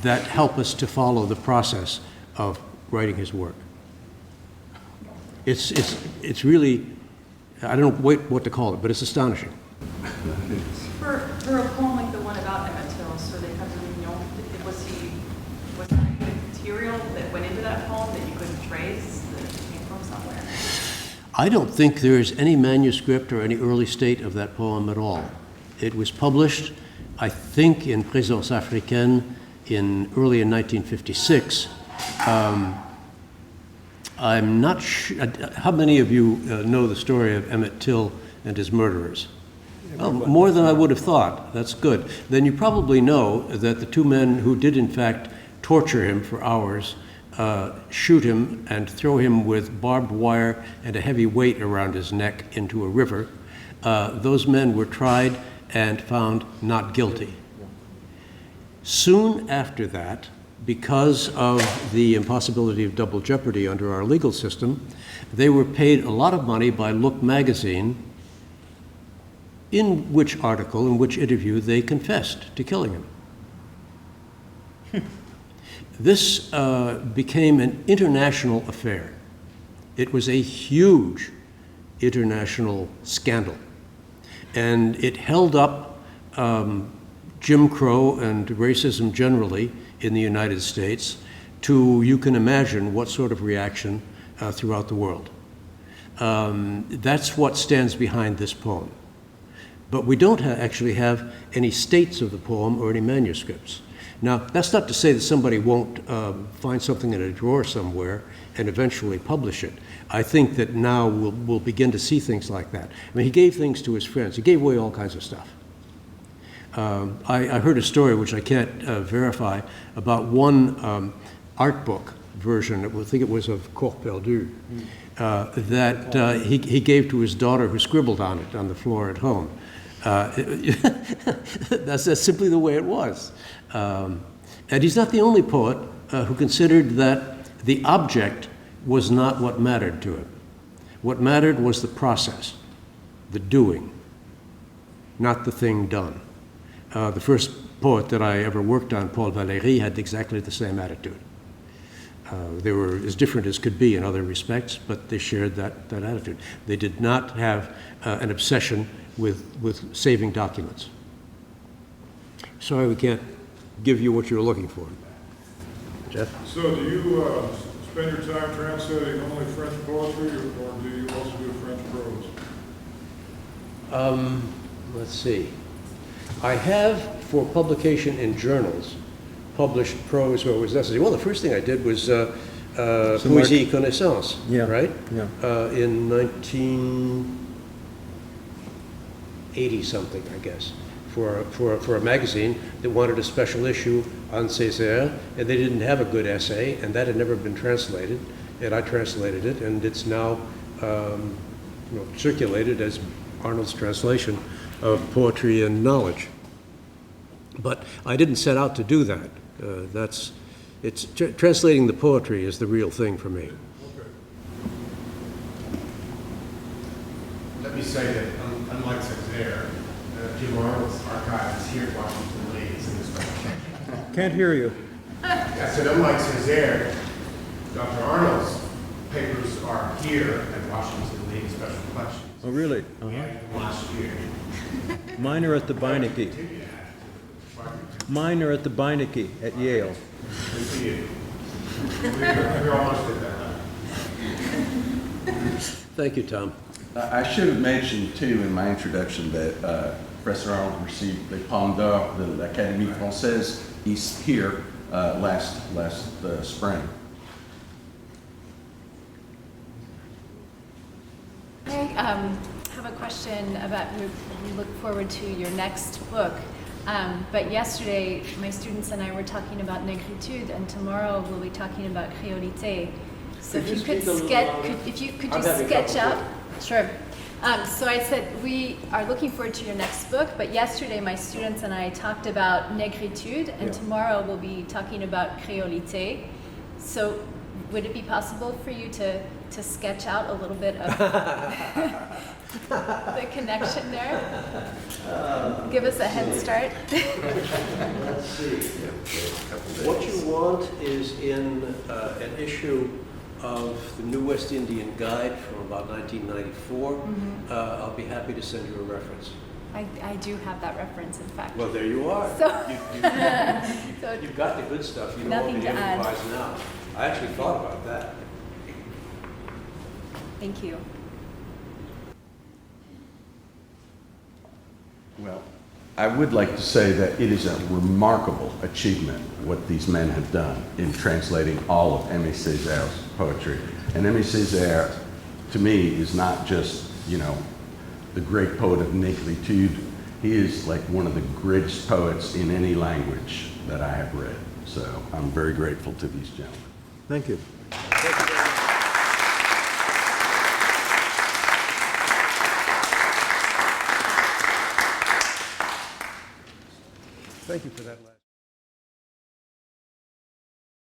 Speaker 4: that help us to follow the process of writing his work. It's really, I don't know what to call it, but it's astonishing.
Speaker 10: For a poem like the one about Aime Ce, Sur l'état de l'Union, was there any material that went into that poem that you couldn't trace, that came from somewhere?
Speaker 4: I don't think there is any manuscript or any early state of that poem at all. It was published, I think, in Présence Africaine early in 1956. I'm not sure. How many of you know the story of Emmett Till and his murderers? Oh, more than I would have thought. That's good. Then you probably know that the two men who did, in fact, torture him for hours, shoot him and throw him with barbed wire and a heavy weight around his neck into a river. Those men were tried and found not guilty. Soon after that, because of the impossibility of double jeopardy under our legal system, they were paid a lot of money by Look magazine, in which interview they confessed to killing him. This became an international affair. It was a huge international scandal. And it held up Jim Crow and racism generally in the United States to, you can imagine, what sort of reaction throughout the world. That's what stands behind this poem. But we don't actually have any states of the poem or any manuscripts. Now, that's not to say that somebody won't find something in a drawer somewhere and eventually publish it. I think that now we'll begin to see things like that. I mean, he gave things to his friends. He gave away all kinds of stuff. I heard a story, which I can't verify, about one art book version, I think it was of Corps Perdu, that he gave to his daughter, who scribbled on it on the floor at home. That's simply the way it was. And he's not the only poet who considered that the object was not what mattered to him. What mattered was the process, the doing, not the thing done. The first poet that I ever worked on, Paul Valéry, had exactly the same attitude. They were as different as could be in other respects, but they shared that attitude. They did not have an obsession with saving documents. Sorry we can't give you what you're looking for. Jeff?
Speaker 5: So do you spend your time translating only French poetry, or do you also do French prose?
Speaker 4: Let's see. I have, for publication in journals, published prose where it was necessary. Well, the first thing I did was Poésie et Connaissance, right?
Speaker 3: Yeah.
Speaker 4: In 1980-something, I guess, for a magazine that wanted a special issue on Césaire, and they didn't have a good essay, and that had never been translated, and I translated it, and it's now circulated as Arnold's translation of Poetry and Knowledge. But I didn't set out to do that. Translating the poetry is the real thing for me.
Speaker 11: Let me say that unlike Césaire, Jim Arnold's archive is here at Washington Lee. It's in this way.
Speaker 3: Can't hear you.
Speaker 11: I said unlike Césaire, Dr. Arnold's papers are here at Washington Lee in special collections.
Speaker 3: Oh, really?
Speaker 11: We had them last year.
Speaker 3: Mine are at the Beinecke. Mine are at the Beinecke at Yale.
Speaker 11: Good for you. We almost did that.
Speaker 4: Thank you, Tom.
Speaker 2: I should have mentioned, too, in my introduction that Professor Arnold received the Palme d'Or de l'Académie Française here last spring.
Speaker 12: I have a question about, we look forward to your next book. But yesterday, my students and I were talking about negritude, and tomorrow we'll be talking about créolité. So if you could sketch out. Sure. So I said we are looking forward to your next book, but yesterday my students and I talked about negritude, and tomorrow we'll be talking about créolité. So would it be possible for you to sketch out a little bit of the connection there? Give us a head start.
Speaker 4: Let's see. What you want is in an issue of the New West Indian Guide from about 1994. I'll be happy to send you a reference.
Speaker 12: I do have that reference, in fact.
Speaker 4: Well, there you are.
Speaker 12: So,
Speaker 4: You've got the good stuff. You don't
Speaker 12: nothing
Speaker 4: want me
Speaker 12: to
Speaker 4: to
Speaker 12: add.
Speaker 4: improvise now. I actually thought about that.
Speaker 12: Thank you.
Speaker 2: Well, I would like to say that it is a remarkable achievement what these men have done in translating all of Aime Césaire's poetry. And Aime Césaire, to me, is not just, the great poet of negritude. He is like one of the greatest poets in any language that I have read. So I'm very grateful to these gentlemen.
Speaker 3: Thank you.
Speaker 4: Thank you for that last.